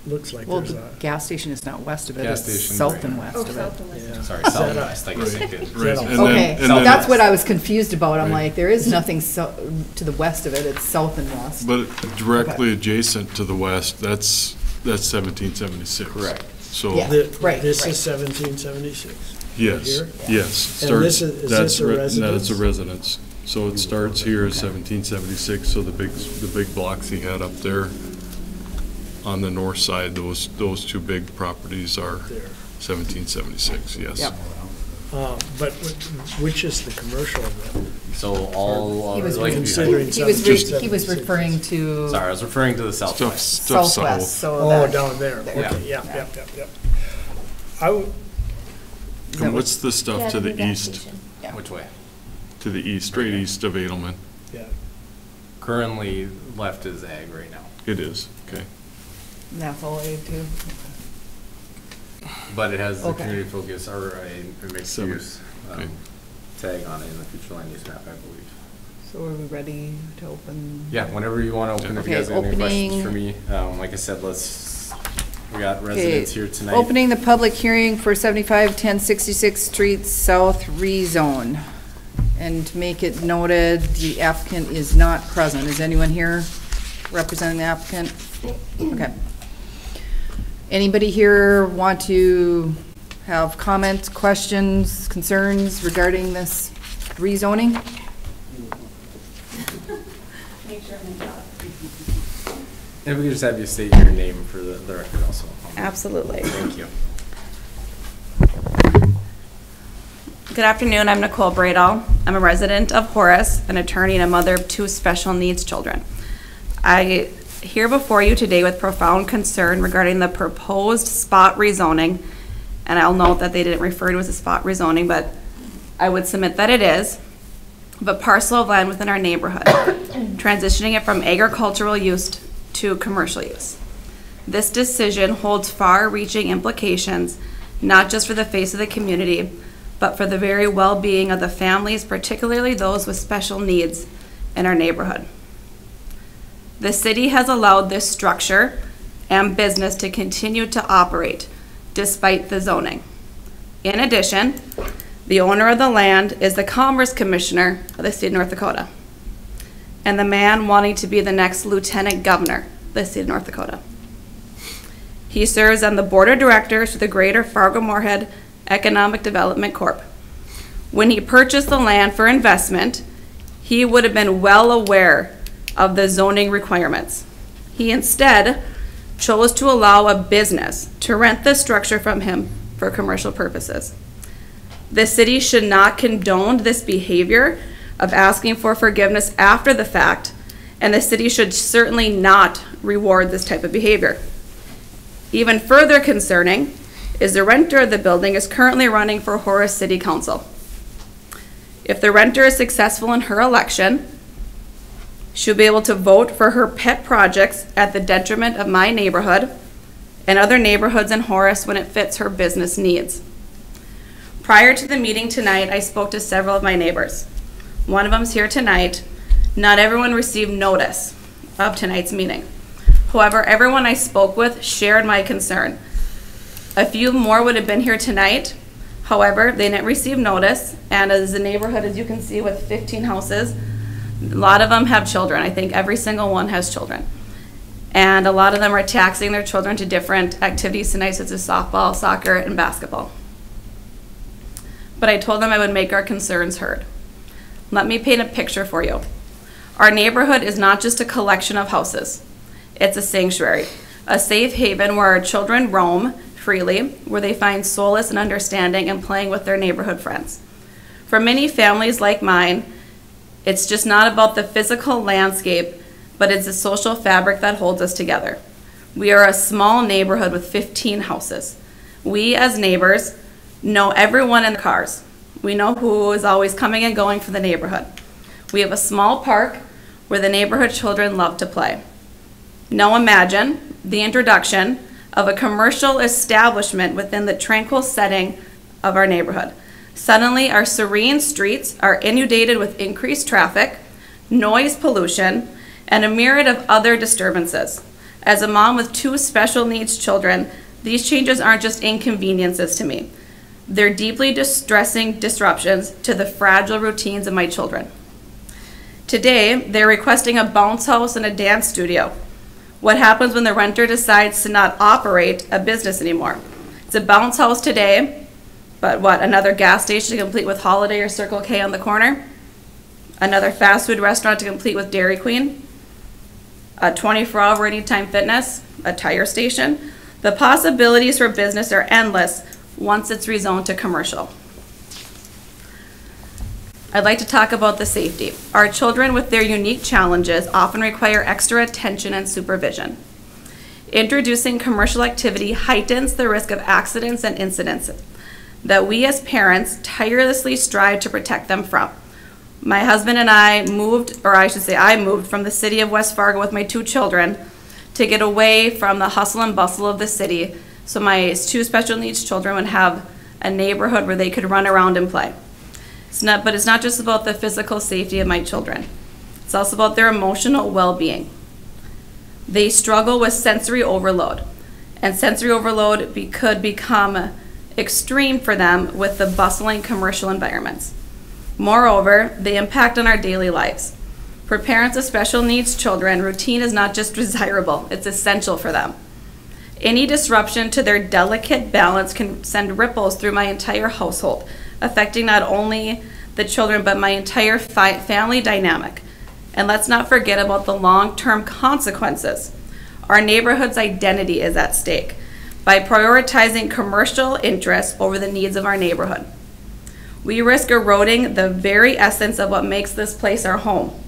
Speaker 5: looks like
Speaker 1: Well,
Speaker 5: there's
Speaker 1: the
Speaker 5: a.
Speaker 1: gas station is not west of it,
Speaker 2: Gas
Speaker 1: it's
Speaker 2: station,
Speaker 1: south
Speaker 2: right.
Speaker 1: and west
Speaker 3: Oh,
Speaker 1: of
Speaker 3: south
Speaker 1: it.
Speaker 3: and west.
Speaker 5: Yeah.
Speaker 2: Sorry,
Speaker 5: Is that
Speaker 2: southwest, I guess I could.
Speaker 4: Right,
Speaker 5: South.
Speaker 4: and
Speaker 1: Okay,
Speaker 4: then- and then-
Speaker 1: that's what I was confused about. I'm
Speaker 2: Right.
Speaker 1: like, there is nothing to the west of it, it's south and west.
Speaker 4: But directly adjacent to the west, that's 1776.
Speaker 2: Correct.
Speaker 4: So,
Speaker 1: Yeah. Right,
Speaker 5: This
Speaker 1: right.
Speaker 5: is 1776?
Speaker 4: yes,
Speaker 5: Here?
Speaker 4: yes.
Speaker 5: And this
Speaker 4: Starts-
Speaker 5: is
Speaker 4: that's
Speaker 5: this a
Speaker 4: re-
Speaker 5: residence?
Speaker 4: That's a residence. So it starts here as 1776, so the big blocks he had up there on the north side, those two big properties are
Speaker 5: There.
Speaker 4: 1776, yes.
Speaker 1: Yep.
Speaker 5: But which is the commercial then?
Speaker 2: So all,
Speaker 1: He was
Speaker 2: like,
Speaker 5: considering
Speaker 1: He was,
Speaker 5: Just-
Speaker 1: he was referring to
Speaker 2: sorry, I was referring to the
Speaker 4: Stuff,
Speaker 2: southwest.
Speaker 4: stuff
Speaker 1: southwest,
Speaker 4: south.
Speaker 1: so
Speaker 5: Oh,
Speaker 1: that.
Speaker 5: down there,
Speaker 1: there.
Speaker 5: okay,
Speaker 2: Yeah.
Speaker 5: yep. I w-
Speaker 4: And what's the stuff to the east?
Speaker 1: Yeah.
Speaker 2: Which way?
Speaker 4: To the east, straight east of Edelman?
Speaker 5: yeah,
Speaker 2: Currently, left is ag right now,
Speaker 4: It is, okay.
Speaker 1: That's all aid too.
Speaker 2: but it has the
Speaker 1: Okay.
Speaker 2: community focus or a mixed
Speaker 4: Seven.
Speaker 2: use
Speaker 4: Okay.
Speaker 2: tag on it in the future land use map, I believe.
Speaker 1: So are we ready to open?
Speaker 2: Yeah, whenever you want to open, if you
Speaker 1: Okay,
Speaker 2: guys have any questions
Speaker 1: opening-
Speaker 2: for me. Like I said, we got residents here tonight.
Speaker 1: Opening the public hearing for 7510 Street South rezone. And to make it noted, the applicant is not present. Is anyone here representing the applicant? Okay. Anybody here want to have comments, questions, concerns regarding this rezoning?
Speaker 2: If we could just have you state your name for the record also.
Speaker 10: Absolutely.
Speaker 2: Thank you.
Speaker 10: Good afternoon, I'm Nicole Bradall. I'm a resident of Horace, an attorney and a mother of 2 special needs children. I here before you today with profound concern regarding the proposed spot rezoning, and I'll note that they didn't refer to it as a spot rezoning, but I would submit that it is, of a parcel of land within our neighborhood, transitioning it from agricultural use to commercial use. This decision holds far-reaching implications, not just for the face of the community, but for the very well-being of the families, particularly those with special needs in our neighborhood. The city has allowed this structure and business to continue to operate despite the zoning. In addition, the owner of the land is the Commerce Commissioner of the state of North Dakota, and the man wanting to be the next Lieutenant Governor of the state of North Dakota. He serves on the Board of Directors for the Greater Fargo-Moorhead Economic Development Corp. When he purchased the land for investment, he would have been well aware of the zoning requirements. He instead chose to allow a business to rent the structure from him for commercial purposes. The city should not condone this behavior of asking for forgiveness after the fact, and the city should certainly not reward this type of behavior. Even further concerning is the renter of the building is currently running for Horace City Council. If the renter is successful in her election, she'll be able to vote for her pet projects at the detriment of my neighborhood and other neighborhoods in Horace when it fits her business needs. Prior to the meeting tonight, I spoke to several of my neighbors. One of them's here tonight. Not everyone received notice of tonight's meeting. However, everyone I spoke with shared my concern. A few more would have been here tonight. However, they didn't receive notice, and as a neighborhood, as you can see, with 15 houses, a lot of them have children. I think every single one has children. And a lot of them are taxing their children to different activities tonight, such as softball, soccer, and basketball. But I told them I would make our concerns heard. Let me paint a picture for you. Our neighborhood is not just a collection of houses. It's a sanctuary, a safe haven where our children roam freely, where they find solace and understanding and playing with their neighborhood friends. For many families like mine, it's just not about the physical landscape, but it's the social fabric that holds us together. We are a small neighborhood with 15 houses. We as neighbors know everyone in the cars. We know who is always coming and going for the neighborhood. We have a small park where the neighborhood children love to play. Now imagine the introduction of a commercial establishment within the tranquil setting of our neighborhood. Suddenly, our serene streets are inundated with increased traffic, noise pollution, and a myriad of other disturbances. As a mom with 2 special needs children, these changes aren't just inconveniences to me. They're deeply distressing disruptions to the fragile routines of my children. Today, they're requesting a bounce house and a dance studio. What happens when the renter decides to not operate a business anymore? It's a bounce house today, but what, another gas station to complete with Holiday or Circle K on the corner? Another fast food restaurant to complete with Dairy Queen? a 24-hour anytime fitness, a tire station. The possibilities for business are endless once it's rezoned to commercial. I'd like to talk about the safety. Our children with their unique challenges often require extra attention and supervision. Introducing commercial activity heightens the risk of accidents and incidents that we as parents tirelessly strive to protect them from. My husband and I moved, or I should say I moved from the city of West Fargo with my 2 children to get away from the hustle and bustle of the city so my 2 special needs children would have a neighborhood where they could run around and play. But it's not just about the physical safety of my children. It's also about their emotional well-being. They struggle with sensory overload, and sensory overload could become extreme for them with the bustling commercial environments. Moreover, they impact on our daily lives. For parents of special needs children, routine is not just desirable, it's essential for them. Any disruption to their delicate balance can send ripples through my entire household, affecting not only the children but my entire family dynamic. And let's not forget about the long-term consequences. Our neighborhood's identity is at stake by prioritizing commercial interests over the needs of our neighborhood. We risk eroding the very essence of what makes this place our home.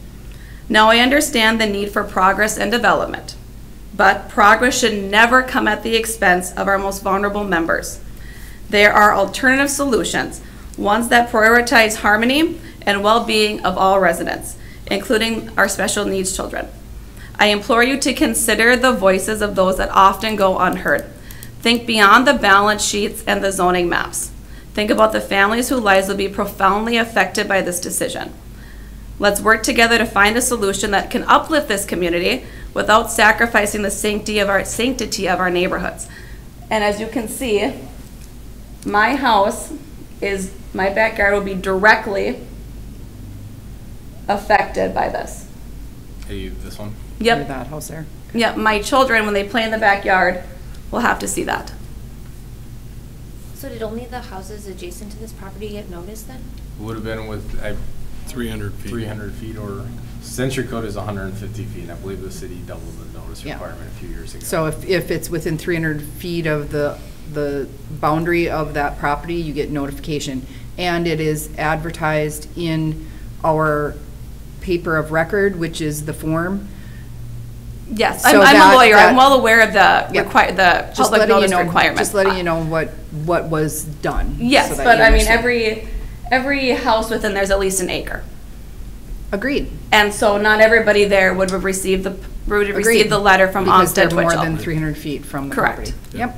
Speaker 10: Now, I understand the need for progress and development, but progress should never come at the expense of our most vulnerable members. There are alternative solutions, ones that prioritize harmony and well-being of all residents, including our special needs children. I implore you to consider the voices of those that often go unheard. Think beyond the balance sheets and the zoning maps. Think about the families whose lives will be profoundly affected by this decision. Let's work together to find a solution that can uplift this community without sacrificing the sanctity of our neighborhoods. And as you can see, my house my backyard will be directly affected by this.
Speaker 2: Hey, this one?
Speaker 10: Yep.
Speaker 1: That house there.
Speaker 10: Yep, my children, when they play in the backyard, will have to see that.
Speaker 3: So did only the houses adjacent to this property get noticed then?
Speaker 2: Would have been with
Speaker 4: 300 feet.
Speaker 2: 300 feet, or century code is 150 feet. I believe the city doubled the notice
Speaker 1: Yeah.
Speaker 2: requirement a few years ago.
Speaker 1: So if it's within 300 feet of the boundary of that property, you get notification. And it is advertised in our paper of record, which is the form.
Speaker 10: Yes,
Speaker 1: So
Speaker 10: I'm
Speaker 1: that-
Speaker 10: a lawyer.
Speaker 1: that-
Speaker 10: I'm well aware of the
Speaker 1: Yeah.
Speaker 10: the
Speaker 1: Just
Speaker 10: public
Speaker 1: letting you
Speaker 10: notice
Speaker 1: know,
Speaker 10: requirement.
Speaker 1: just letting you know what was done.
Speaker 10: Yes,
Speaker 1: so that
Speaker 10: but
Speaker 1: you
Speaker 10: I mean,
Speaker 1: understand.
Speaker 10: every house within there's at least an acre.
Speaker 1: Agreed.
Speaker 10: And so not everybody there would have received the letter from
Speaker 1: Because they're
Speaker 10: Olmsted
Speaker 1: more
Speaker 10: Twitchell.
Speaker 1: than 300 feet from the
Speaker 10: Correct.
Speaker 1: property. Yep.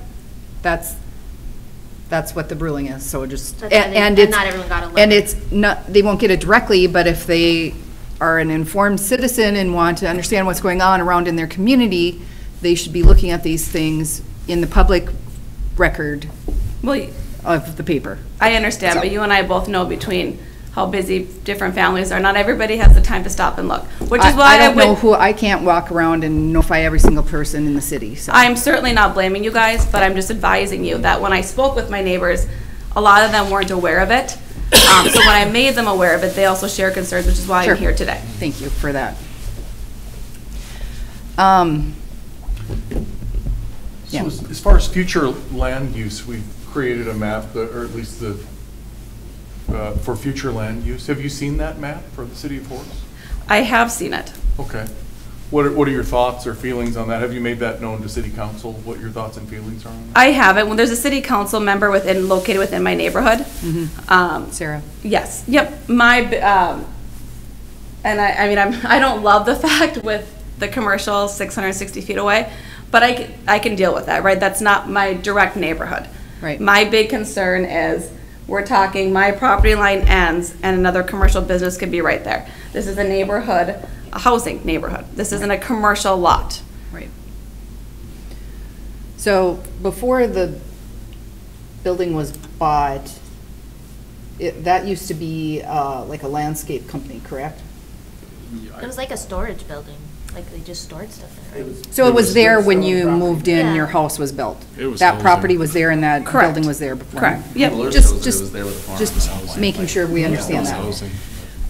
Speaker 1: That's what the ruling is, so just,
Speaker 3: That's why
Speaker 1: and
Speaker 3: and
Speaker 1: it's,
Speaker 3: not everyone got a letter.
Speaker 1: and it's not, they won't get it directly, but if they are an informed citizen and want to understand what's going on around in their community, they should be looking at these things in the public record
Speaker 10: Well,
Speaker 1: of the paper.
Speaker 10: I understand, but you and I both know between how busy different families are, not everybody has the time to stop and look, which is why
Speaker 1: I don't know who, I can't walk around and notify every single person in the city, so.
Speaker 10: I'm certainly not blaming you guys, but I'm just advising you that when I spoke with my neighbors, a lot of them weren't aware of it. So when I made them aware of it, they also share concerns, which is why
Speaker 1: Sure.
Speaker 10: I'm here today.
Speaker 1: Thank you for that. Yeah.
Speaker 7: So as far as future land use, we've created a map, or at least for future land use. Have you seen that map for the city of Horace?
Speaker 10: I have seen it.
Speaker 7: Okay. What are your thoughts or feelings on that? Have you made that known to city council, what your thoughts and feelings are on that?
Speaker 10: I haven't. When there's a city council member located within my neighborhood.
Speaker 1: Sarah?
Speaker 10: Yes. Yep. And I mean, I don't love the fact with the commercial 660 feet away, but I can deal with that, right? That's not my direct neighborhood.
Speaker 1: Right.
Speaker 10: My big concern is we're talking my property line ends and another commercial business could be right there. This is a neighborhood, a housing neighborhood. This isn't a commercial lot.
Speaker 1: Right. So before the building was bought, that used to be like a landscape company, correct?
Speaker 3: It was like a storage building, like they just stored stuff there, right?
Speaker 1: So it was there when you
Speaker 7: property.
Speaker 1: moved in,
Speaker 3: Yeah.
Speaker 1: your house was built?
Speaker 4: It was
Speaker 1: That
Speaker 4: housing.
Speaker 1: property was there and that
Speaker 10: Correct.
Speaker 1: building was there before?
Speaker 10: Correct. Yep.
Speaker 9: Alert
Speaker 1: Just-
Speaker 9: shows that
Speaker 1: just-
Speaker 9: it was there with the farm.
Speaker 1: Just making sure we understand that.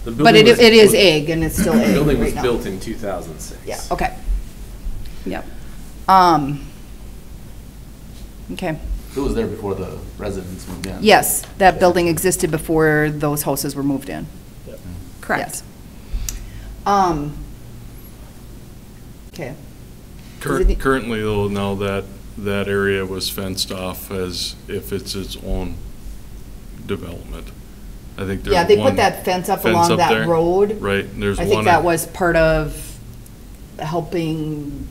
Speaker 2: The
Speaker 1: But
Speaker 2: building
Speaker 1: it
Speaker 2: was-
Speaker 1: is egg and it's still
Speaker 2: The
Speaker 1: egg
Speaker 2: building was
Speaker 1: right now.
Speaker 2: built in 2006.
Speaker 1: Yeah, okay.
Speaker 10: Yep.
Speaker 1: Okay.
Speaker 9: It was there before the residents moved in.
Speaker 1: Yes, that building existed before those houses were moved in.
Speaker 10: Correct.
Speaker 1: Yes. Okay.
Speaker 4: Currently, though, now that area was fenced off as if it's its own development. I think there's
Speaker 1: Yeah, they put
Speaker 4: one
Speaker 1: that fence up
Speaker 4: fence
Speaker 1: along
Speaker 4: up
Speaker 1: that
Speaker 4: there.
Speaker 1: road.
Speaker 4: Right, and there's
Speaker 1: I
Speaker 4: one.
Speaker 1: think that was part of helping,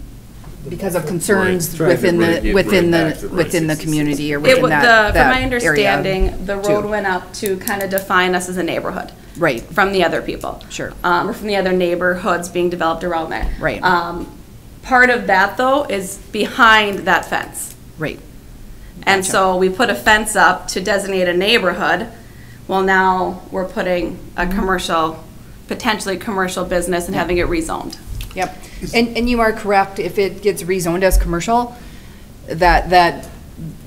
Speaker 1: because of concerns
Speaker 2: Right.
Speaker 1: within
Speaker 2: Trying to
Speaker 1: the,
Speaker 2: get
Speaker 1: within
Speaker 2: right back
Speaker 1: the,
Speaker 2: to
Speaker 1: within the
Speaker 2: 66.
Speaker 1: community or
Speaker 10: It
Speaker 1: within
Speaker 10: wa-
Speaker 1: that
Speaker 10: From my
Speaker 1: area,
Speaker 10: understanding, the road
Speaker 1: too.
Speaker 10: went up to kind of define us as a neighborhood.
Speaker 1: Right.
Speaker 10: From the other people.
Speaker 1: Sure.
Speaker 10: Or from the other neighborhoods being developed around there.
Speaker 1: Right.
Speaker 10: Part of that, though, is behind that fence.
Speaker 1: Right.
Speaker 10: And
Speaker 1: Gotcha.
Speaker 10: so we put a fence up to designate a neighborhood. Well, now we're putting a commercial, potentially commercial business and having it rezoned.
Speaker 1: Yep. And you are correct, if it gets rezoned as commercial, that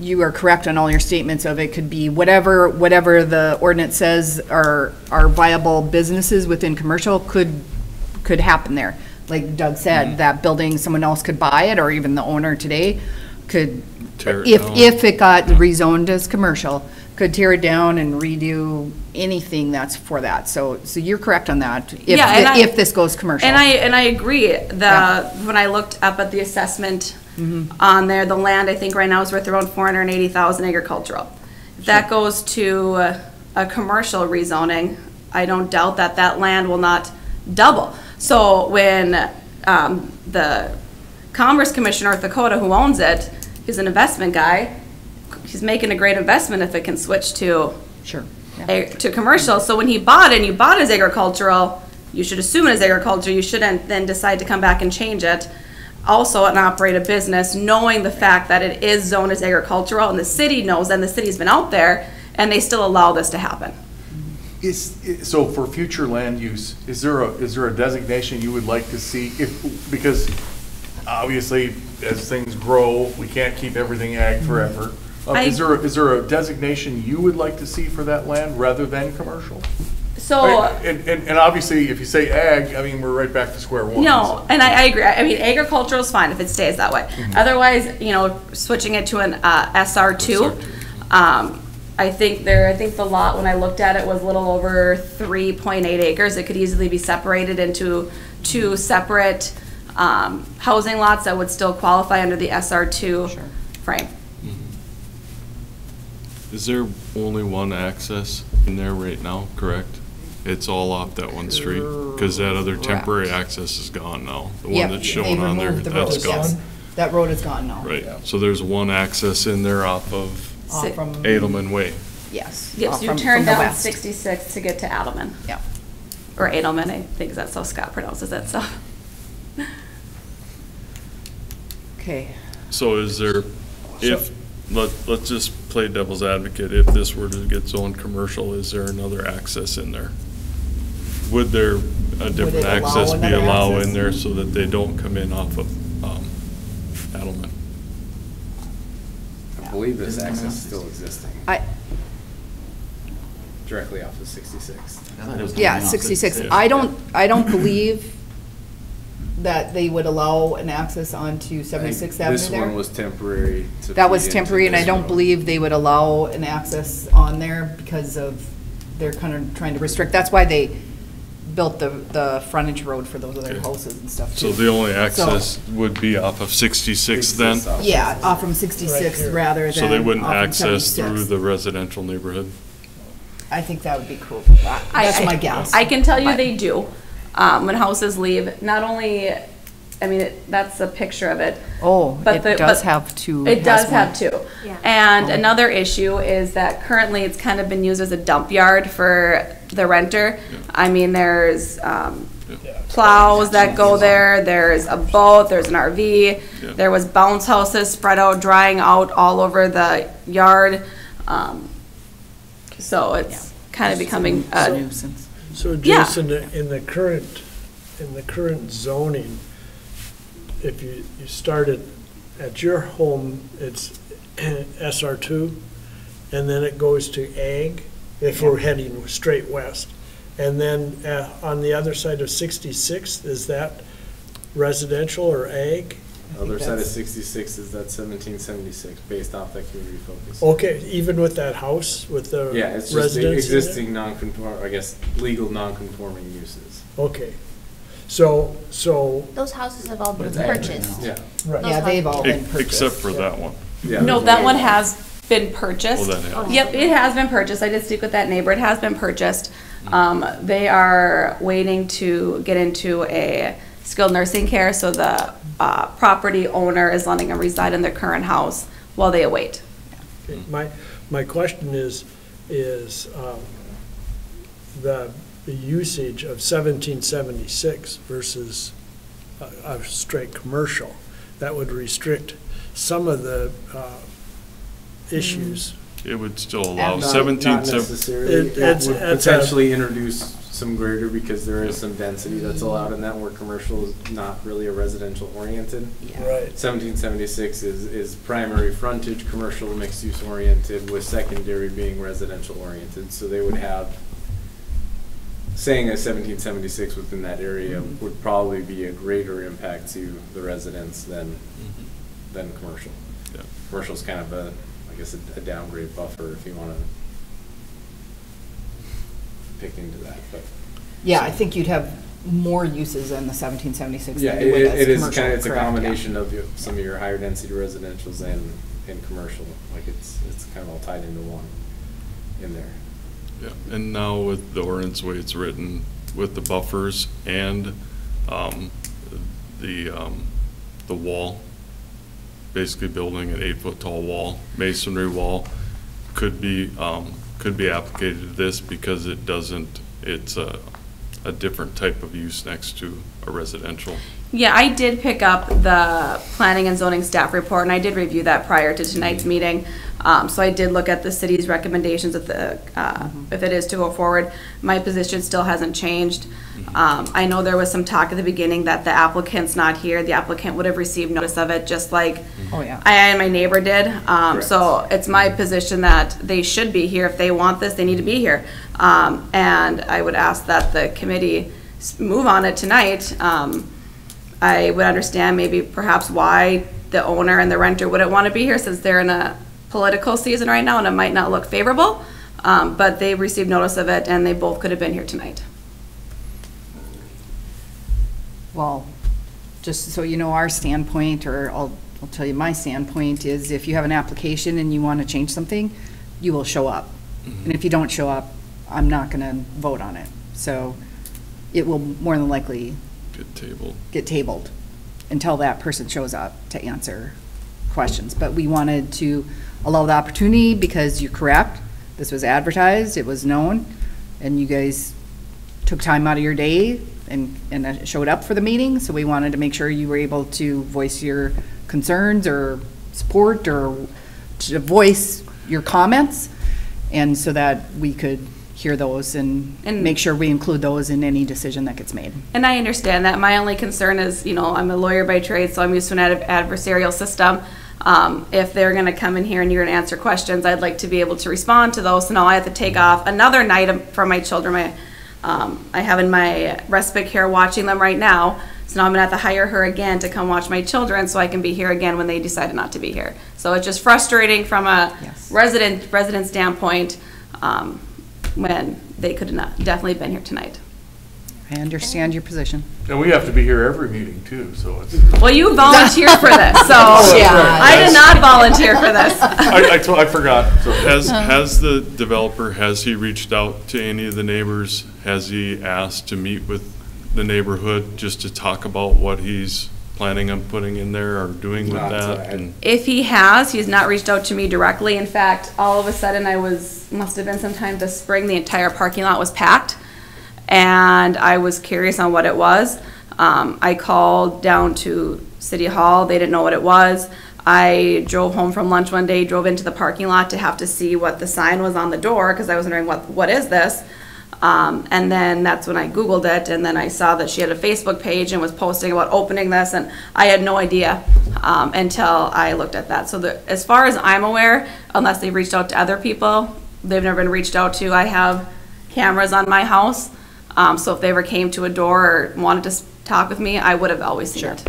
Speaker 1: you are correct on all your statements of it could be whatever the ordinance says are viable businesses within commercial could happen there. Like Doug said, that building, someone else could buy it, or even the owner today could,
Speaker 4: Tear it
Speaker 1: if
Speaker 4: down.
Speaker 1: it got rezoned as commercial, could tear it down and redo anything that's for that. So you're correct on that,
Speaker 10: Yeah, and
Speaker 1: if this goes commercial.
Speaker 10: And I agree.
Speaker 1: Yeah.
Speaker 10: When I looked up at the assessment on there, the land, I think right now is worth around 480,000 agricultural. If that goes to a commercial rezoning, I don't doubt that land will not double. So when the Commerce Commissioner of North Dakota, who owns it, is an investment guy, he's making a great investment if it can switch to
Speaker 1: Sure. Yeah.
Speaker 10: to commercial. So when he bought it and you bought it as agricultural, you should assume it as agriculture. You shouldn't then decide to come back and change it. Also, and operate a business knowing the fact that it is zoned as agricultural, and the city knows, and the city's been out there, and they still allow this to happen.
Speaker 7: So for future land use, is there a designation you would like to see because obviously as things grow, we can't keep everything ag forever. Is there a designation you would like to see for that land rather than commercial?
Speaker 10: So.
Speaker 7: And obviously, if you say ag, I mean, we're right back to square one.
Speaker 10: No, and I agree. I mean, agricultural is fine if it stays that way. Otherwise, switching it to an SR2. I think the lot, when I looked at it, was a little over 3.8 acres. It could easily be separated into two separate housing lots that would still qualify under the SR2 frame.
Speaker 4: Is there only one access in there right now, correct? It's all off that one street? Because that other temporary access is gone now. The
Speaker 1: Yep,
Speaker 4: one that's shown
Speaker 1: they've
Speaker 4: on there,
Speaker 1: removed the road,
Speaker 4: that's gone.
Speaker 1: yes. That road is gone now.
Speaker 4: Right, so there's one access in there off of
Speaker 1: Off from,
Speaker 4: Edelman Way.
Speaker 1: yes.
Speaker 10: Yes,
Speaker 1: off
Speaker 10: you
Speaker 1: from
Speaker 10: turn
Speaker 1: the
Speaker 10: down
Speaker 1: west.
Speaker 10: 66 to get to Adelman.
Speaker 1: Yeah.
Speaker 10: Or Edelman, I think that's how Scott pronounces it, so.
Speaker 1: Okay.
Speaker 4: So is there, let's just play devil's advocate, if this were to get zoned commercial, is there another access in there? Would there a different
Speaker 1: allow
Speaker 4: access be
Speaker 1: another
Speaker 4: allowed
Speaker 1: access?
Speaker 4: in there so that they don't come in off of Adelman?
Speaker 2: I believe this access is still existing, directly off of 66.
Speaker 9: I thought it was
Speaker 1: Yeah,
Speaker 9: coming off
Speaker 1: 66.
Speaker 9: 66.
Speaker 1: I don't believe that they would allow an access onto 76th Avenue
Speaker 2: This one
Speaker 1: there.
Speaker 2: was temporary. to
Speaker 1: That was
Speaker 2: feed into
Speaker 1: temporary, and I
Speaker 2: this
Speaker 1: don't
Speaker 2: road.
Speaker 1: believe they would allow an access on there because of, they're kind of trying to restrict. That's why they built the frontage road for those other
Speaker 4: Okay.
Speaker 1: houses and stuff
Speaker 4: So
Speaker 1: too.
Speaker 4: the only access would be off of 66 then?
Speaker 1: Yeah, off from 66
Speaker 5: here.
Speaker 1: rather than.
Speaker 4: So they wouldn't
Speaker 1: off from
Speaker 4: access
Speaker 1: 76.
Speaker 4: through the residential neighborhood?
Speaker 1: I think that would be cool. That's my guess.
Speaker 10: I can tell you
Speaker 1: But-
Speaker 10: they do. When houses leave, not only, I mean, that's a picture of it.
Speaker 1: Oh,
Speaker 10: But
Speaker 1: it
Speaker 10: the-
Speaker 1: does
Speaker 10: but
Speaker 1: have two.
Speaker 10: It does
Speaker 1: has
Speaker 10: have
Speaker 1: one.
Speaker 10: two.
Speaker 3: Yeah.
Speaker 10: And
Speaker 1: Oh.
Speaker 10: another issue is that currently it's kind of been used as a dump yard for the renter. I mean, there's plows that go there, there's a boat, there's an RV,
Speaker 4: Yeah.
Speaker 10: there was bounce houses spread out, drying out all over the yard. So it's kind of becoming
Speaker 1: It's a
Speaker 10: a
Speaker 1: nuisance.
Speaker 5: So
Speaker 10: Yeah.
Speaker 5: Jason, in the current zoning, if you started at your home, it's SR2, and then it goes to ag, if we're heading straight west. And then on the other side of 66, is that residential or ag?
Speaker 2: The other side of
Speaker 5: that's-
Speaker 2: 66 is that 1776, based off that community focus.
Speaker 5: Okay, even with that house, with the
Speaker 2: Yeah, it's just the
Speaker 5: residents in it?
Speaker 2: existing non-conform, I guess, legal non-conforming uses.
Speaker 5: Okay, so,
Speaker 3: Those houses have all been
Speaker 9: it's active
Speaker 3: purchased.
Speaker 9: now.
Speaker 2: Yeah,
Speaker 5: right.
Speaker 1: Yeah, they've all been purchased.
Speaker 4: Except for that one.
Speaker 2: yeah.
Speaker 10: No,
Speaker 2: there's
Speaker 10: that
Speaker 2: a-
Speaker 10: one has been purchased.
Speaker 4: Oh, that has.
Speaker 10: Yep, it has been purchased. I did speak with that neighbor. It has been purchased. They are waiting to get into a skilled nursing care, so the property owner is letting them reside in their current house while they await.
Speaker 5: Okay, my question is, the usage of 1776 versus a straight commercial, that would restrict some of the issues.
Speaker 4: It would still allow
Speaker 2: Not
Speaker 4: 1770.
Speaker 2: necessarily.
Speaker 5: It-
Speaker 2: It would
Speaker 5: it's a-
Speaker 2: potentially introduce some greater, because there is some density that's allowed in that, where commercial is not really a residential oriented.
Speaker 5: Right.
Speaker 2: 1776 is primary frontage, commercial mixed use oriented, with secondary being residential oriented. So they would have, saying a 1776 within that area would probably be a greater impact to the residents than commercial.
Speaker 4: Yeah.
Speaker 2: Commercial's kind of a, I guess, a downgrade buffer, if you want to pick into that, but.
Speaker 1: Yeah, I think you'd have more uses in the 1776
Speaker 2: Yeah,
Speaker 1: than you would as
Speaker 2: it is
Speaker 1: commercial,
Speaker 2: kind of, it's a
Speaker 1: correct, yeah.
Speaker 2: combination of some of your higher density residentials and commercial, like it's kind of all tied into one in there.
Speaker 4: Yeah, and now with the ordinance the way it's written, with the buffers and the wall, basically building an 8-foot tall wall, masonry wall, could be applicated to this because it doesn't, it's a different type of use next to a residential.
Speaker 10: Yeah, I did pick up the planning and zoning staff report, and I did review that prior to tonight's meeting. So I did look at the city's recommendations if it is to go forward. My position still hasn't changed. I know there was some talk at the beginning that the applicant's not here. The applicant would have received notice of it, just like
Speaker 1: Oh, yeah.
Speaker 10: I and my neighbor did. So it's my position that they should be here. If they want this, they need to be here. And I would ask that the committee move on it tonight. I would understand maybe perhaps why the owner and the renter wouldn't want to be here, since they're in a political season right now and it might not look favorable. But they received notice of it and they both could have been here tonight.
Speaker 1: Well, just so you know, our standpoint, or I'll tell you my standpoint, is if you have an application and you want to change something, you will show up. And if you don't show up, I'm not going to vote on it. So it will more than likely get tabled until that person shows up to answer questions. But we wanted to allow the opportunity because you're correct. This was advertised, it was known, and you guys took time out of your day and showed up for the meeting. So we wanted to make sure you were able to voice your concerns or support or to voice your comments, and so that we could hear those and make sure we include those in any decision that gets made.
Speaker 10: And I understand that. My only concern is, I'm a lawyer by trade, so I'm used to an adversarial system. If they're going to come in here and you're going to answer questions, I'd like to be able to respond to those. So now I have to take off another night from my children. I have in my respite care watching them right now. So now I'm going to have to hire her again to come watch my children so I can be here again when they decided not to be here. So it's just frustrating from a resident standpoint when they could have definitely been here tonight.
Speaker 1: I understand your position.
Speaker 7: And we have to be here every meeting too, so it's.
Speaker 10: Well, you volunteered for this, so I did not volunteer for this.
Speaker 7: I forgot. So.
Speaker 4: Has the developer, has he reached out to any of the neighbors? Has he asked to meet with the neighborhood just to talk about what he's planning on putting in there or doing with that? And
Speaker 10: If he has, he's not reached out to me directly. In fact, all of a sudden must have been sometime this spring, the entire parking lot was packed. And I was curious on what it was. I called down to City Hall. They didn't know what it was. I drove home from lunch one day, drove into the parking lot to have to see what the sign was on the door because I was wondering what is this? And then that's when I Googled it, and then I saw that she had a Facebook page and was posting about opening this, and I had no idea until I looked at that. So as far as I'm aware, unless they've reached out to other people, they've never been reached out to. I have cameras on my house. So if they ever came to a door or wanted to talk with me, I would have always seen it.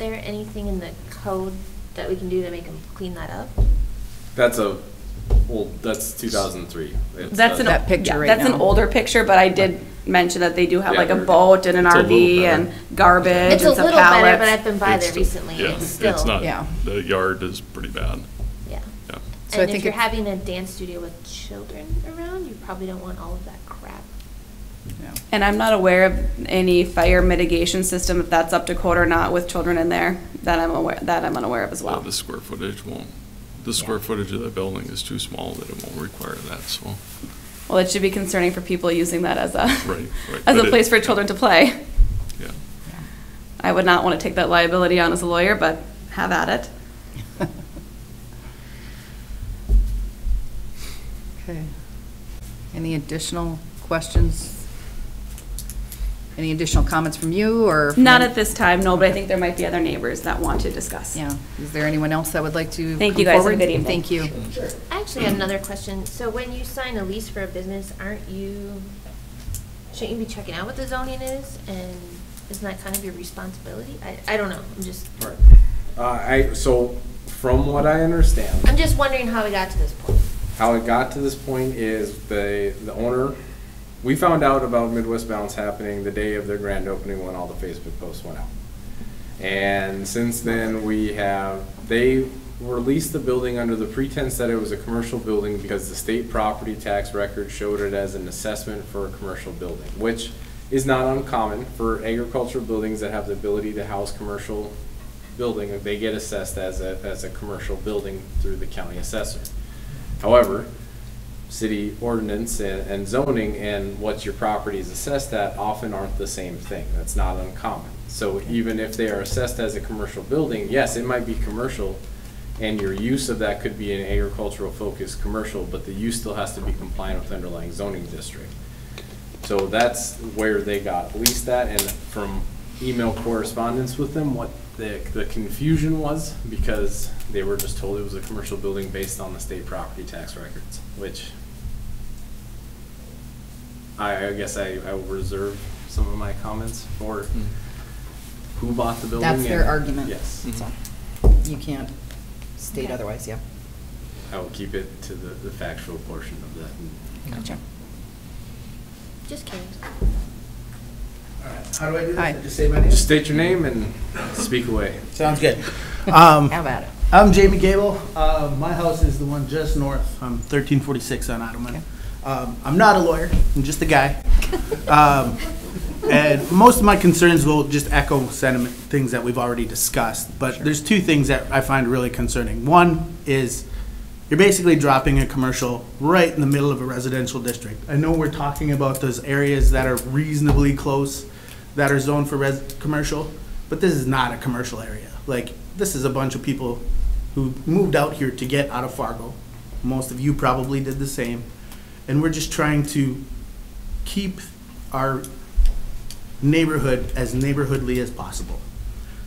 Speaker 3: there anything in the code that we can do to make them clean that up?
Speaker 2: That's that's 2003.
Speaker 10: That's an,
Speaker 1: That picture
Speaker 10: yeah,
Speaker 1: right
Speaker 10: that's
Speaker 1: now.
Speaker 10: an older picture, but I did mention that they do have
Speaker 2: Yeah,
Speaker 10: like a
Speaker 2: they're-
Speaker 10: boat and an
Speaker 4: It's a little
Speaker 10: RV
Speaker 4: better.
Speaker 10: and garbage
Speaker 3: It's a
Speaker 10: and some
Speaker 3: little better,
Speaker 10: pallets.
Speaker 3: but I've been by there
Speaker 4: It's-
Speaker 3: recently,
Speaker 4: Yeah,
Speaker 3: it's still.
Speaker 4: it's not,
Speaker 1: Yeah.
Speaker 4: the yard is pretty bad.
Speaker 3: Yeah.
Speaker 4: Yeah.
Speaker 1: So I
Speaker 3: And
Speaker 1: think
Speaker 3: if you're
Speaker 1: it's-
Speaker 3: having a dance studio with children around, you probably don't want all of that crap.
Speaker 1: Yeah.
Speaker 10: And I'm not aware of any fire mitigation system, if that's up to code or not, with children in there, that I'm unaware of as well.
Speaker 4: The square footage won't, the square footage of the building is too small that it won't require that, so.
Speaker 10: Well, it should be concerning for people using that as a,
Speaker 4: Right.
Speaker 10: as
Speaker 4: But
Speaker 10: a
Speaker 4: it-
Speaker 10: place for children to play.
Speaker 4: Yeah.
Speaker 10: I would not want to take that liability on as a lawyer, but have at it.
Speaker 1: Okay. Any additional questions? Any additional comments from you, or?
Speaker 10: Not at this time, no, but I think there might be other neighbors that want to discuss.
Speaker 1: Yeah. Is there anyone else that would like to
Speaker 10: Thank
Speaker 1: come
Speaker 10: you guys. Have a
Speaker 1: forward?
Speaker 10: good evening.
Speaker 1: Thank you.
Speaker 3: I actually have another question. So when you sign a lease for a business, shouldn't you be checking out what the zoning is? And isn't that kind of your responsibility? I don't know, I'm just
Speaker 2: So from what I understand,
Speaker 3: wondering how we got to this point.
Speaker 2: how it got to this point is the owner, we found out about Midwest Bounce happening the day of their grand opening when all the Facebook posts went out. And since then, they released the building under the pretense that it was a commercial building because the state property tax record showed it as an assessment for a commercial building, which is not uncommon for agricultural buildings that have the ability to house commercial building. They get assessed as a commercial building through the county assessor. However, city ordinance and zoning and what your property is assessed at often aren't the same thing. That's not uncommon. So even if they are assessed as a commercial building, yes, it might be commercial, and your use of that could be an agricultural focused commercial, but the use still has to be compliant with the underlying zoning district. So that's where they got at least that, and from email correspondence with them, what the confusion was, because they were just told it was a commercial building based on the state property tax records, which I guess I will reserve some of my comments for who bought the building.
Speaker 1: That's their
Speaker 2: and-
Speaker 1: argument.
Speaker 2: Yes.
Speaker 1: So you can't state
Speaker 3: Okay.
Speaker 1: otherwise, yeah.
Speaker 2: I will keep it to the factual portion of that.
Speaker 1: Gotcha.
Speaker 3: Just curious.
Speaker 11: How do I do
Speaker 1: Hi.
Speaker 11: this? Just say my name?
Speaker 2: Just state your name and speak away.
Speaker 11: Sounds good.
Speaker 1: How about it?
Speaker 11: I'm Jamie Gable. My house is the one just north. I'm 1346 on Ottoman. I'm not a lawyer. I'm just a guy. And most of my concerns will just echo sentiment, things that we've already discussed. But there's two things that I find really concerning. One is you're basically dropping a commercial right in the middle of a residential district. I know we're talking about those areas that are reasonably close, that are zoned for commercial, but this is not a commercial area. Like, this is a bunch of people who moved out here to get out of Fargo. Most of you probably did the same. And we're just trying to keep our neighborhood as neighborhoodly as possible.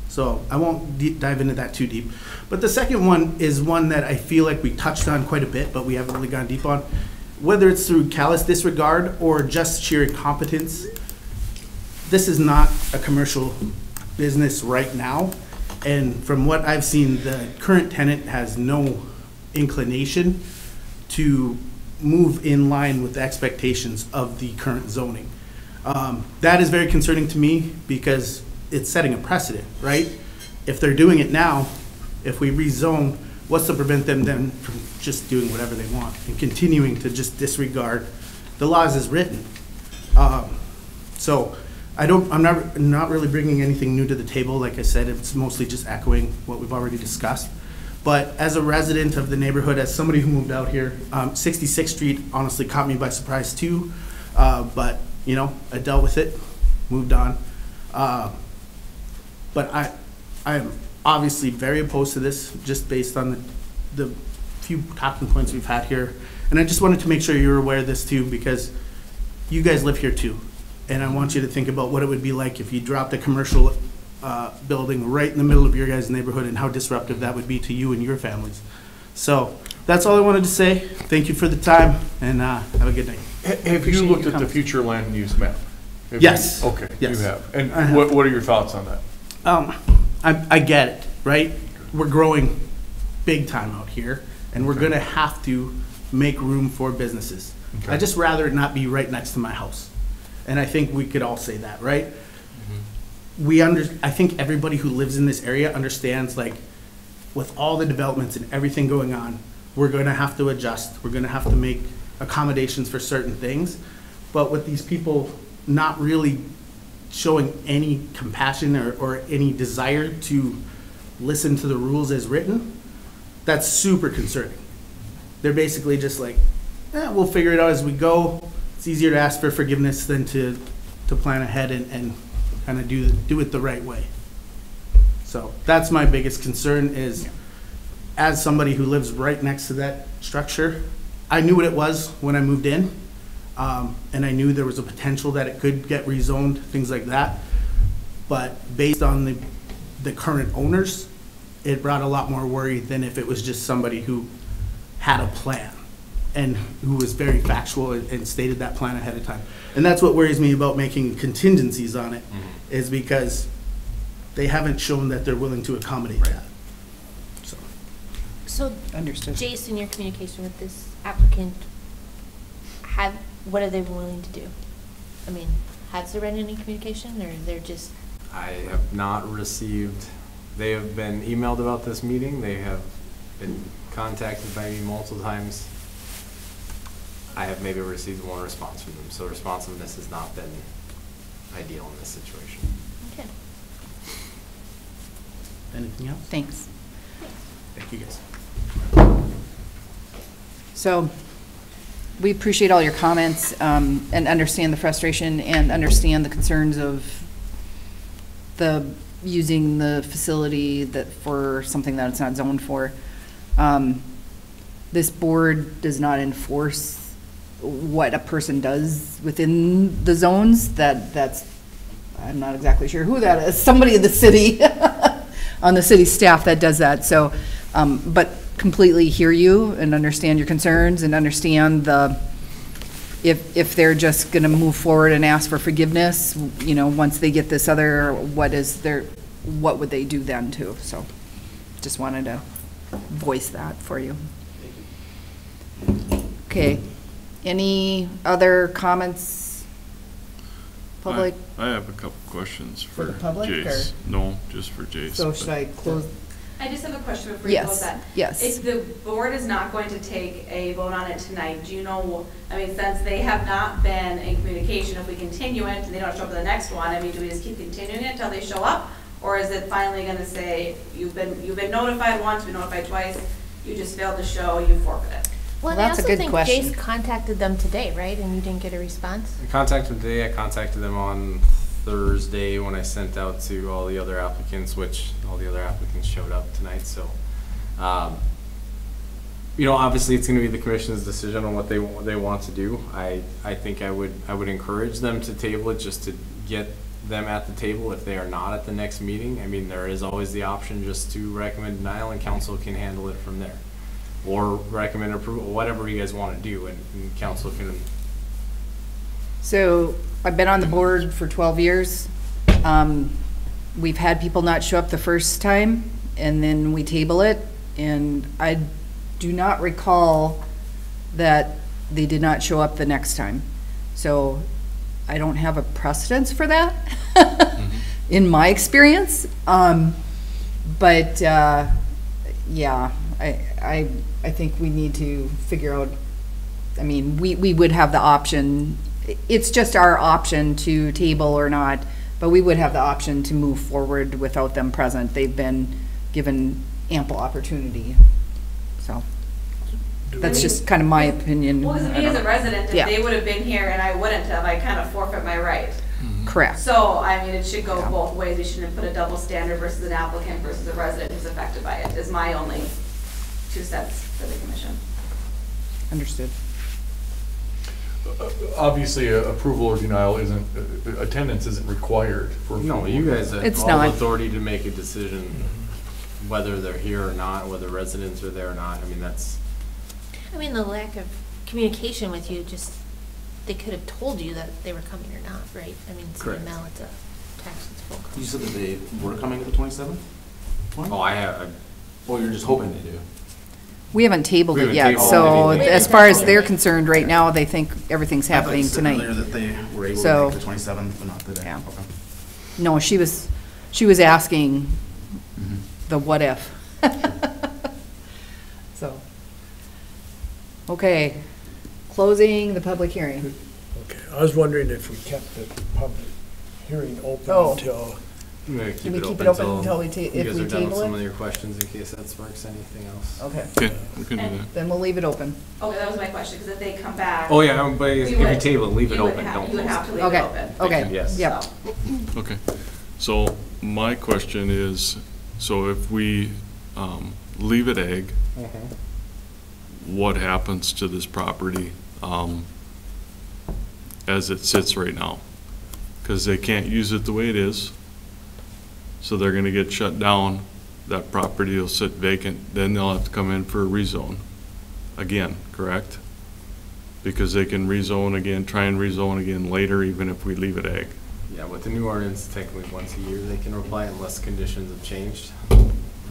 Speaker 11: So I won't dive into that too deep. But the second one is one that I feel like we touched on quite a bit, but we haven't really gone deep on. Whether it's through callous disregard or just sheer incompetence, this is not a commercial business right now. And from what I've seen, the current tenant has no inclination to move in line with the expectations of the current zoning. That is very concerning to me because it's setting a precedent, right? If they're doing it now, if we rezone, what's to prevent them then from just doing whatever they want and continuing to just disregard the laws as written? So I'm not really bringing anything new to the table. Like I said, it's mostly just echoing what we've already discussed. But as a resident of the neighborhood, as somebody who moved out here, 66th Street honestly caught me by surprise too. But you know, I dealt with it, moved on. But I am obviously very opposed to this, just based on the few talking points we've had here. And I just wanted to make sure you're aware of this too, because you guys live here too. And I want you to think about what it would be like if you dropped a commercial building right in the middle of your guys' neighborhood and how disruptive that would be to you and your families. So that's all I wanted to say. Thank you for the time, and have a good night.
Speaker 7: Have
Speaker 11: Appreciate
Speaker 7: you looked
Speaker 11: your
Speaker 7: at the
Speaker 11: comments.
Speaker 7: future land use map?
Speaker 11: Yes.
Speaker 7: Okay, you
Speaker 11: Yes.
Speaker 7: have. And
Speaker 11: I have.
Speaker 7: what are your thoughts on that?
Speaker 11: I get it, right? We're growing big time out here, and we're gonna have to make room for businesses.
Speaker 7: Okay.
Speaker 11: I'd just rather it not be right next to my house. And I think we could all say that, right? I think everybody who lives in this area understands, like, with all the developments and everything going on, we're gonna have to adjust, we're gonna have to make accommodations for certain things. But with these people not really showing any compassion or any desire to listen to the rules as written, that's super concerning. They're basically just like, we'll figure it out as we go. It's easier to ask for forgiveness than to plan ahead and kind of do it the right way. So that's my biggest concern is, as somebody who lives right next to that structure, I knew what it was when I moved in. And I knew there was a potential that it could get rezoned, things like that. But based on the current owners, it brought a lot more worry than if it was just somebody who had a plan and who was very factual and stated that plan ahead of time. And that's what worries me about making contingencies on it, is because they haven't shown that they're willing to accommodate that.
Speaker 3: So,
Speaker 1: Understood.
Speaker 3: Jason, your communication with this applicant, what are they willing to do? I mean, has there been any communication, or they're just?
Speaker 2: I have not received, they have been emailed about this meeting, they have been contacted by me multiple times. I have maybe received one response from them, so responsiveness has not been ideal in this situation.
Speaker 3: Okay.
Speaker 11: Anything else?
Speaker 1: Thanks.
Speaker 11: Thank you, guys.
Speaker 1: So we appreciate all your comments and understand the frustration and understand the concerns of using the facility that for something that it's not zoned for. This board does not enforce what a person does within the zones. That's, I'm not exactly sure who that is. Somebody in the city, on the city staff that does that. So, but completely hear you and understand your concerns and understand if they're just going to move forward and ask for forgiveness, you know, once they get this other, what would they do then too? So just wanted to voice that for you. Okay. Any other comments, public?
Speaker 4: I have a couple questions for
Speaker 1: the public,
Speaker 4: Jace. No, just for Jace.
Speaker 1: So should I close?
Speaker 10: I just have a question before you close that.
Speaker 1: Yes.
Speaker 10: If the board is not going to take a vote on it tonight, do you know, I mean, since they have not been in communication, if we continue it and they don't show up to the next one, I mean, do we just keep continuing it until they show up? Or is it finally going to say, you've been notified once, been notified twice, you just failed to show, you forfeit it?
Speaker 3: Well,
Speaker 1: Well,
Speaker 3: I
Speaker 1: that's a
Speaker 3: also
Speaker 1: good
Speaker 3: think
Speaker 1: question.
Speaker 3: Jace contacted them today, right? And you didn't get a response?
Speaker 2: I contacted them today. I contacted them on Thursday when I sent out to all the other applicants, which all the other applicants showed up tonight. So, you know, obviously it's going to be the commission's decision on what they want to do. I think I would encourage them to table it just to get them at the table if they are not at the next meeting. I mean, there is always the option just to recommend denial and council can handle it from there. Or recommend approval, whatever you guys want to do, and council can.
Speaker 1: So I've been on the board for 12 years. We've had people not show up the first time, and then we table it. And I do not recall that they did not show up the next time. So I don't have a precedence for that in my experience. But yeah, I think we need to figure out, I mean, we would have the option, it's just our option to table or not, but we would have the option to move forward without them present. They've been given ample opportunity. So that's just kind of my opinion.
Speaker 10: Well, because
Speaker 1: I
Speaker 10: me
Speaker 1: don't
Speaker 10: as a
Speaker 1: know.
Speaker 10: resident, if
Speaker 1: Yeah.
Speaker 10: they would have been here and I wouldn't have, I kind of forfeit my right.
Speaker 1: Correct.
Speaker 10: So, I mean, it should go both ways. We shouldn't put a double standard versus an applicant versus a resident who's affected by it, is my only 2 cents for the commission.
Speaker 1: Understood.
Speaker 7: Obviously, approval or denial isn't, attendance isn't required for.
Speaker 2: No,
Speaker 7: approval.
Speaker 2: you guys have
Speaker 1: It's
Speaker 2: all
Speaker 1: not.
Speaker 2: authority to make a decision, whether they're here or not, whether residents are there or not. I mean, that's.
Speaker 3: I mean, the lack of communication with you, just, they could have told you that they were coming or not, right? I mean, it's an
Speaker 2: Correct.
Speaker 3: email, it's a text, it's a phone call.
Speaker 9: You said that they were coming to the 27th?
Speaker 11: one?
Speaker 2: Oh, I have,
Speaker 9: Well, you're just hoping to do.
Speaker 1: We haven't tabled
Speaker 2: We
Speaker 1: it
Speaker 2: haven't
Speaker 1: yet,
Speaker 2: tabled
Speaker 1: so
Speaker 2: anything.
Speaker 1: as far as they're concerned, right now, they think everything's
Speaker 9: I thought you
Speaker 1: happening
Speaker 9: said
Speaker 1: tonight.
Speaker 9: earlier that they were able
Speaker 1: So-
Speaker 9: to make the 27th, but not today.
Speaker 1: Yeah.
Speaker 9: Okay.
Speaker 1: No, she was asking
Speaker 9: Mhm.
Speaker 1: the what if. So, okay, closing the public hearing.
Speaker 5: Okay, I was wondering if we kept the public hearing open
Speaker 1: Oh.
Speaker 5: until,
Speaker 2: I'm gonna
Speaker 1: Can
Speaker 2: keep
Speaker 1: we
Speaker 2: it
Speaker 1: keep
Speaker 2: open
Speaker 1: it open
Speaker 2: until
Speaker 1: until we
Speaker 2: you guys
Speaker 1: if we
Speaker 2: are done with
Speaker 1: table
Speaker 2: some
Speaker 1: it?
Speaker 2: of your questions in case that sparks anything else.
Speaker 1: Okay,
Speaker 4: Okay, we can do that.
Speaker 1: then we'll leave it open.
Speaker 10: Okay, that was my question, because if they come back.
Speaker 2: Oh, yeah, but if
Speaker 10: we
Speaker 2: you
Speaker 10: would-
Speaker 2: table it, leave it
Speaker 10: you would
Speaker 2: open,
Speaker 10: have-
Speaker 2: don't
Speaker 10: You would
Speaker 2: close
Speaker 10: have
Speaker 2: it.
Speaker 10: to leave it
Speaker 1: Okay,
Speaker 10: open.
Speaker 1: okay,
Speaker 2: Yes.
Speaker 1: yep.
Speaker 10: So-
Speaker 4: Okay, so my question is, so if we leave it ag, what happens to this property as it sits right now? Because they can't use it the way it is, so they're gonna get shut down. That property will sit vacant, then they'll have to come in for a rezone again, correct? Because they can rezone again, try and rezone again later, even if we leave it ag.
Speaker 2: Yeah, with the new ordinance, technically once a year they can apply unless conditions have changed or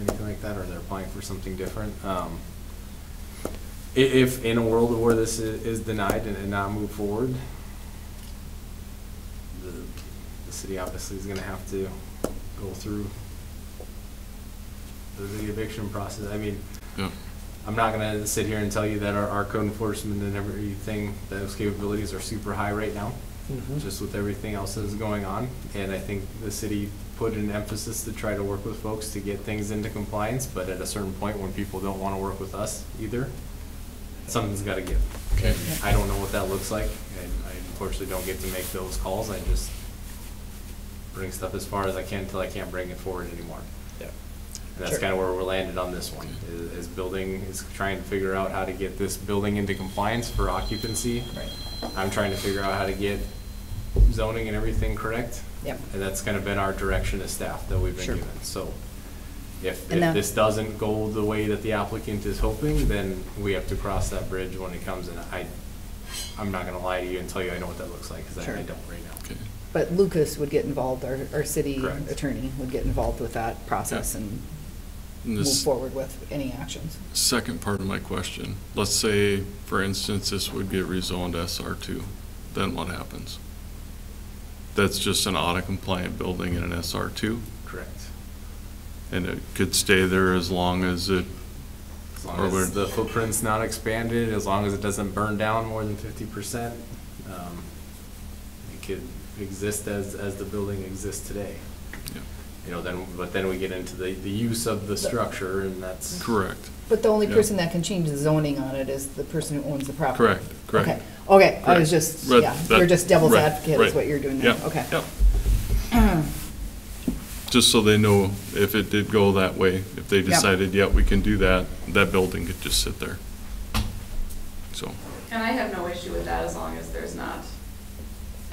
Speaker 2: anything like that, or they're applying for something different. If in a world where this is denied and not move forward, the city obviously is gonna have to go through the eviction process. I mean,
Speaker 4: Yeah.
Speaker 2: I'm not gonna sit here and tell you that our code enforcement and everything, those capabilities are super high right now, just with everything else that's going on. And I think the city put an emphasis to try to work with folks to get things into compliance, but at a certain point when people don't wanna work with us either, something's gotta give.
Speaker 4: Okay.
Speaker 2: And I don't know what that looks like, and I unfortunately don't get to make those calls. I just bring stuff as far as I can until I can't bring it forward anymore.
Speaker 5: yeah.
Speaker 2: And that's kind of where we're landed on this one, is building, is trying to figure out how to get this building into compliance for occupancy.
Speaker 1: Right.
Speaker 2: I'm trying to figure out how to get zoning and everything correct.
Speaker 1: Yep.
Speaker 2: And that's kind of been our direction as staff that we've been
Speaker 1: Sure.
Speaker 2: given. So if
Speaker 1: And that-
Speaker 2: this doesn't go the way that the applicant is hoping, then we have to cross that bridge when it comes. And I'm not gonna lie to you and tell you I know what that looks like, because
Speaker 1: Sure.
Speaker 2: I don't right now.
Speaker 4: Okay.
Speaker 1: But Lucas would get involved, our city
Speaker 2: Correct.
Speaker 1: attorney would get involved with that process
Speaker 4: Yeah.
Speaker 1: and
Speaker 4: And
Speaker 1: move
Speaker 4: this
Speaker 1: forward with any actions.
Speaker 4: second part of my question, let's say, for instance, this would get rezoned SR2, then what happens? That's just an audit-compliant building in an SR2,
Speaker 2: Correct.
Speaker 4: and it could stay there as long as it,
Speaker 2: As
Speaker 4: Or
Speaker 2: long
Speaker 4: we're-
Speaker 2: as the footprint's not expanded, as long as it doesn't burn down more than 50%, it could exist as the building exists today.
Speaker 4: yeah,
Speaker 2: You know, but then we get into the use of the structure, and that's.
Speaker 4: correct,
Speaker 1: But the only
Speaker 4: Yeah.
Speaker 1: person that can change the zoning on it is the person who owns the property.
Speaker 4: correct, correct.
Speaker 1: Okay, okay, I was
Speaker 4: Correct.
Speaker 1: just,
Speaker 4: Right,
Speaker 1: yeah,
Speaker 4: that-
Speaker 1: you're just devil's
Speaker 4: right,
Speaker 1: advocate is
Speaker 4: right.
Speaker 1: what you're doing now,
Speaker 4: Yep,
Speaker 1: okay.
Speaker 4: yep. Just so they know, if it did go that way, if they
Speaker 1: Yep.
Speaker 4: decided, yeah, we can do that, that building could just sit there. So,
Speaker 10: And I have no issue with that as long as there's not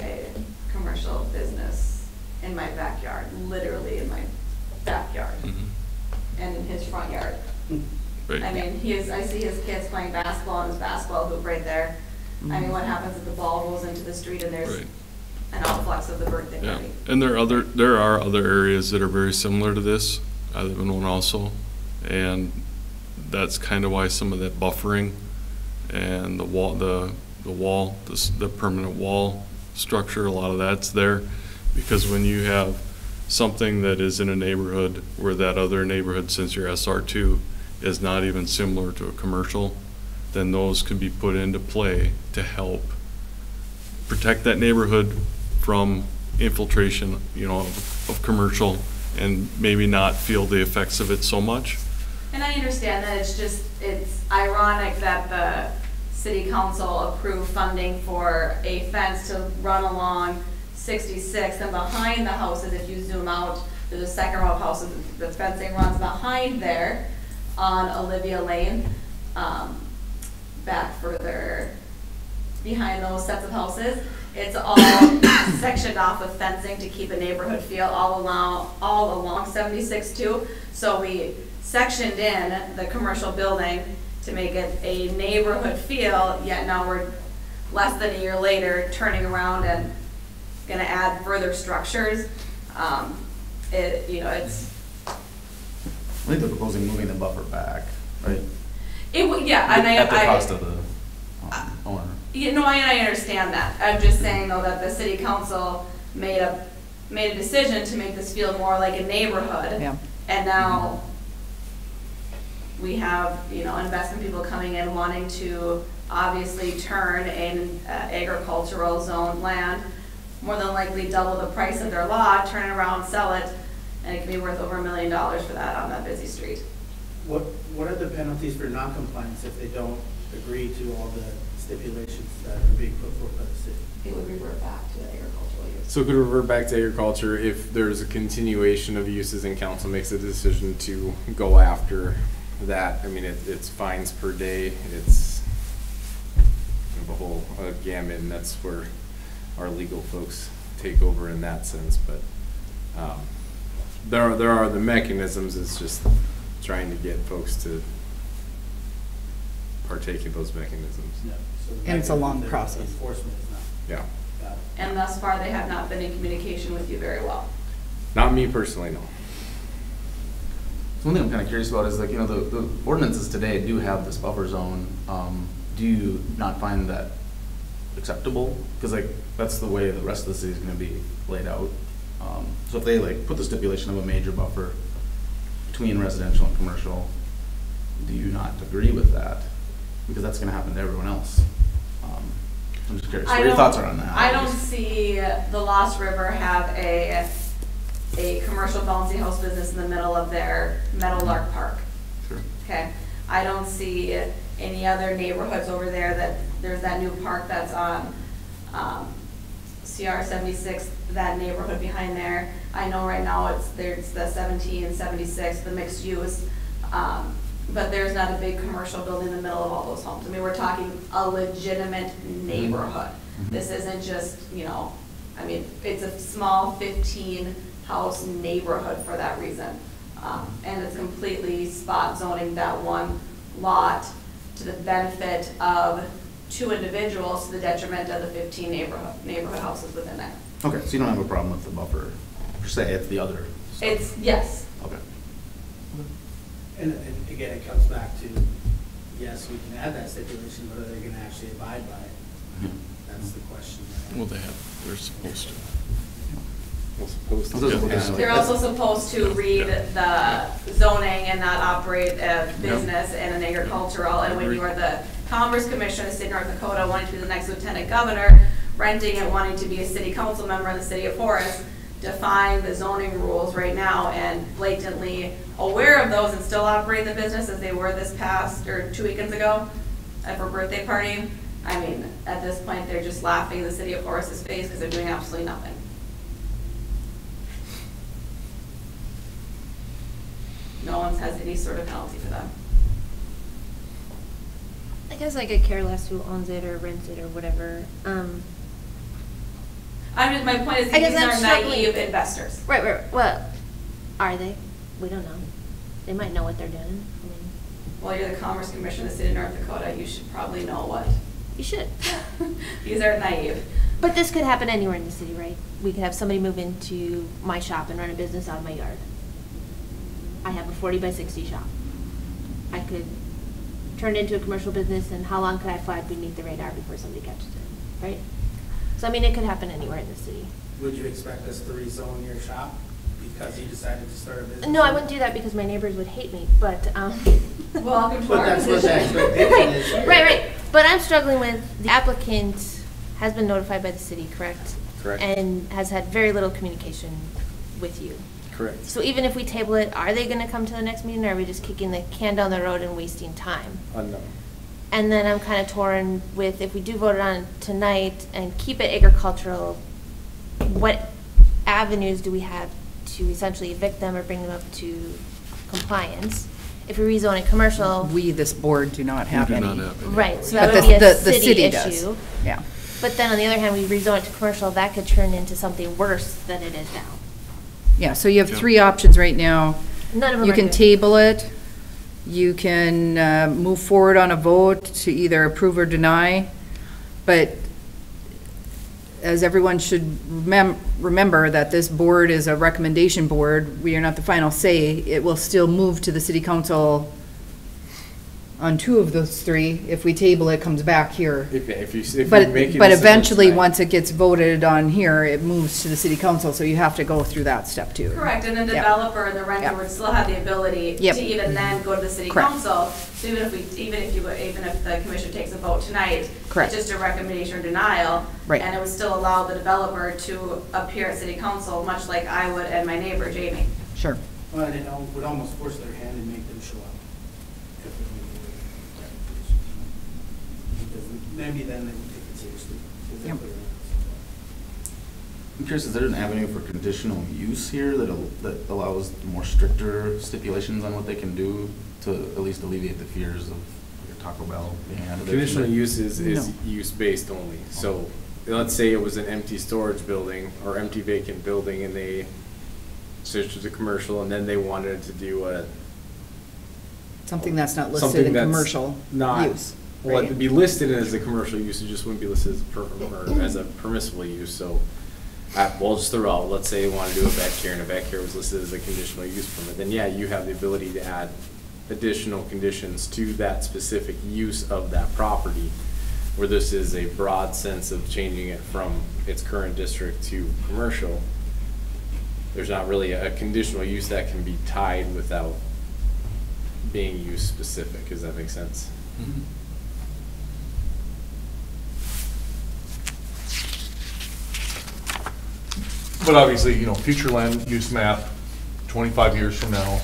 Speaker 10: a commercial business in my backyard, literally in my backyard,
Speaker 4: mhm,
Speaker 10: and in his front yard. I
Speaker 4: right,
Speaker 10: mean, I see his kids playing basketball on his basketball hoop right there. I mean, what happens if the ball rolls into the street and there's
Speaker 4: right.
Speaker 10: an outflux of the birthday
Speaker 4: Yeah,
Speaker 10: party?
Speaker 4: and there are other areas that are very similar to this. I live in one also, and that's kind of why some of that buffering and the permanent wall structure, a lot of that's there. Because when you have something that is in a neighborhood where that other neighborhood, since you're SR2, is not even similar to a commercial, then those can be put into play to help protect that neighborhood from infiltration, of commercial, and maybe not feel the effects of it so much.
Speaker 10: And I understand that, it's ironic that the city council approved funding for a fence to run along 66, and behind the houses, if you zoom out, there's a second row of houses, the fencing runs behind there on Olivia Lane, back further behind those sets of houses. It's all sectioned off with fencing to keep a neighborhood feel all along 76 too. So we sectioned in the commercial building to make it a neighborhood feel, yet now we're less than a year later turning around and gonna add further structures.
Speaker 9: I think they're proposing moving the buffer back, right?
Speaker 10: Yeah, and
Speaker 9: At the cost of the owner.
Speaker 10: I understand that. I'm just saying though that the city council made a decision to make this feel more like a neighborhood.
Speaker 1: Yeah.
Speaker 10: And now we have, investment people coming in wanting to obviously turn an agricultural zoned land, more than likely double the price of their lot, turn it around, sell it, and it can be worth over $1 million for that on that busy street.
Speaker 11: What are the penalties for non-compliance if they don't agree to all the stipulations that are being put forth by the city?
Speaker 10: It would revert back to the agricultural use.
Speaker 2: So it could revert back to agriculture if there's a continuation of uses and council makes a decision to go after that. I mean, it's fines per day, it's the whole gamut, and that's where our legal folks take over in that sense. But there are the mechanisms, it's just trying to get folks to partake in those mechanisms.
Speaker 11: No. So the
Speaker 1: And it's a long
Speaker 11: mechanism, the
Speaker 1: process.
Speaker 11: Enforcement is not.
Speaker 2: Yeah.
Speaker 11: Got it.
Speaker 10: And thus far, they have not been in communication with you very well.
Speaker 2: Not me personally, no.
Speaker 9: So one thing I'm kind of curious about is the ordinances today do have this buffer zone. Do you not find that acceptable? Because that's the way the rest of the city is going to be laid out. So if they put the stipulation of a major buffer between residential and commercial, do you not agree with that? Because that's going to happen to everyone else. I'm just curious what your thoughts are on that.
Speaker 10: I don't see the Lost River have a commercial bouncy house business in the middle of their Meadowlark Park.
Speaker 9: Sure.
Speaker 10: Okay, I don't see any other neighborhoods over there that there's that new park that's on CR 76, that neighborhood behind there. I know right now there's the 17 and 76, the mixed use, but there's not a big commercial building in the middle of all those homes. I mean, we're talking a legitimate neighborhood. This isn't just, I mean, it's a small 15 house neighborhood for that reason. And it's completely spot zoning that one lot to the benefit of 2 individuals to the detriment of the 15 neighborhood houses within there.
Speaker 9: Okay, so you don't have a problem with the buffer per se, it's the other stuff.
Speaker 10: Yes.
Speaker 9: Okay.
Speaker 11: And again, it comes back to, yes, we can add that stipulation, but are they going to actually abide by it? That's the question.
Speaker 4: Well, they're supposed to.
Speaker 10: They're also supposed to read the zoning and not operate a business in an agricultural. And when you are the Commerce Commissioner of the state of North Dakota, wanting to be the next lieutenant governor, renting and wanting to be a city council member in the city of Horace, define the zoning rules right now and blatantly aware of those and still operate the business as they were this past or 2 weekends ago at her birthday party. I mean, at this point, they're just laughing in the city of Horace's face because they're doing absolutely nothing. No one has any sort of penalty for them.
Speaker 3: I guess I could care less who owns it or rents it or whatever.
Speaker 10: My point is
Speaker 3: I guess
Speaker 10: these
Speaker 3: I'm
Speaker 10: are
Speaker 3: struggling.
Speaker 10: naive investors.
Speaker 3: Right. Well, are they? We don't know. They might know what they're doing. I mean,
Speaker 10: Well, you're the Commerce Commissioner of the state of North Dakota. You should probably know what.
Speaker 3: you should.
Speaker 10: These are naive.
Speaker 3: But this could happen anywhere in the city, right? We could have somebody move into my shop and run a business out of my yard. I have a 40 by 60 shop. I could turn it into a commercial business, and how long could I fly beneath the radar before somebody catches it, right? So, I mean, it could happen anywhere in the city.
Speaker 11: Would you expect us to rezone your shop because you decided to start a business?
Speaker 3: No, I wouldn't do that because my neighbors would hate me, but,
Speaker 10: Welcome to
Speaker 11: But
Speaker 10: our
Speaker 11: that's what the
Speaker 10: position.
Speaker 11: expectation is here.
Speaker 3: Right. But I'm struggling with, the applicant has been notified by the city, correct?
Speaker 2: Correct.
Speaker 3: And has had very little communication with you.
Speaker 2: Correct.
Speaker 3: So even if we table it, are they gonna come to the next meeting, or are we just kicking the can down the road and wasting time?
Speaker 2: Unknown.
Speaker 3: And then I'm kind of torn with, if we do vote on it tonight and keep it agricultural, what avenues do we have to essentially evict them or bring them up to compliance? If we rezone it commercial,
Speaker 1: We, this board, do not have
Speaker 4: We do
Speaker 1: any.
Speaker 4: not have any.
Speaker 3: right, so
Speaker 1: But
Speaker 3: that would be a
Speaker 1: the
Speaker 3: city
Speaker 1: city does.
Speaker 3: issue.
Speaker 1: Yeah.
Speaker 3: But then on the other hand, we rezone it to commercial, that could turn into something worse than it is now.
Speaker 1: Yeah, so you have
Speaker 4: Yeah.
Speaker 1: 3 options right now.
Speaker 3: None of them
Speaker 1: You
Speaker 3: are
Speaker 1: can
Speaker 3: good.
Speaker 1: table it, you can move forward on a vote to either approve or deny, but as everyone should remember that this board is a recommendation board, we are not the final say, it will still move to the city council on 2 of those 3. If we table it, comes back here.
Speaker 2: If you
Speaker 1: But,
Speaker 2: make a
Speaker 1: but
Speaker 2: decision
Speaker 1: eventually,
Speaker 2: tonight-
Speaker 1: once it gets voted on here, it moves to the city council, so you have to go through that step too.
Speaker 10: Correct, and the
Speaker 1: Yeah.
Speaker 10: developer and the renter
Speaker 1: Yeah.
Speaker 10: would still have the ability
Speaker 1: Yep.
Speaker 10: to even then go to the city
Speaker 1: Correct.
Speaker 10: council. So even if the commission takes a vote tonight,
Speaker 1: Correct.
Speaker 10: it's just a recommendation or denial.
Speaker 1: Right.
Speaker 10: And it would still allow the developer to appear at city council, much like I would and my neighbor Jamie.
Speaker 1: Sure.
Speaker 11: Well, and it would almost force their hand and make them show up. If it went away. Because maybe then they would take it seriously. Because they're
Speaker 1: Yep.
Speaker 11: clear.
Speaker 9: I'm curious, is there an avenue for conditional use here that allows more stricter stipulations on what they can do to at least alleviate the fears of like a Taco Bell being added?
Speaker 2: Conditional use is
Speaker 1: No.
Speaker 2: use-based only. So let's say it was an empty storage building or empty vacant building and they switched to commercial and then they wanted to do a.
Speaker 1: Something that's not listed
Speaker 2: something
Speaker 1: in
Speaker 2: that's
Speaker 1: commercial
Speaker 2: not-
Speaker 1: use.
Speaker 2: Well,
Speaker 1: right?
Speaker 2: it'd be listed as a commercial use, it just wouldn't be listed as a permissible use, so. We'll just throw out, let's say you want to do a vet care and a vet care was listed as a conditional use permit, then yeah, you have the ability to add additional conditions to that specific use of that property, where this is a broad sense of changing it from its current district to commercial. There's not really a conditional use that can be tied without being use specific. Does that make sense?
Speaker 7: Mm-hmm. But obviously, you know, future land use map, 25 years from now,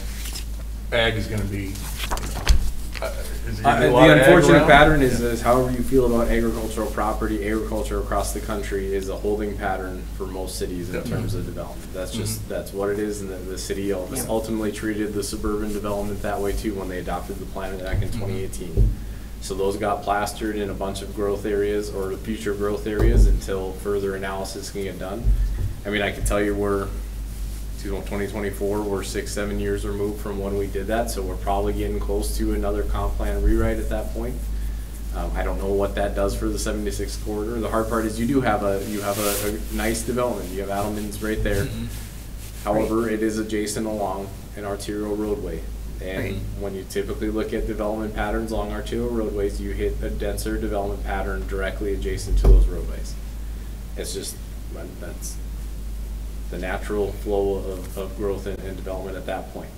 Speaker 7: ag is gonna be, is there gonna be a lot of
Speaker 2: The
Speaker 7: ag
Speaker 2: unfortunate
Speaker 7: around?
Speaker 2: pattern is however you feel about agricultural property, agriculture across the country is a holding pattern for most cities in
Speaker 7: Yep.
Speaker 2: terms of development. That's just, that's what it is, and the city
Speaker 1: Yeah.
Speaker 2: ultimately treated the suburban development that way too when they adopted the plan back in 2018. So those got plastered in a bunch of growth areas or future growth areas until further analysis can get done. I mean, I can tell you we're, 2024, we're 6-7 years removed from when we did that, so we're probably getting close to another comp plan rewrite at that point. I don't know what that does for the 76 corridor. The hard part is you have a nice development. You have Adelman's right there. However, it is adjacent along an arterial roadway. And
Speaker 1: Right.
Speaker 2: when you typically look at development patterns along arterial roadways, you hit a denser development pattern directly adjacent to those roadways. It's just, that's the natural flow of growth and development at that point.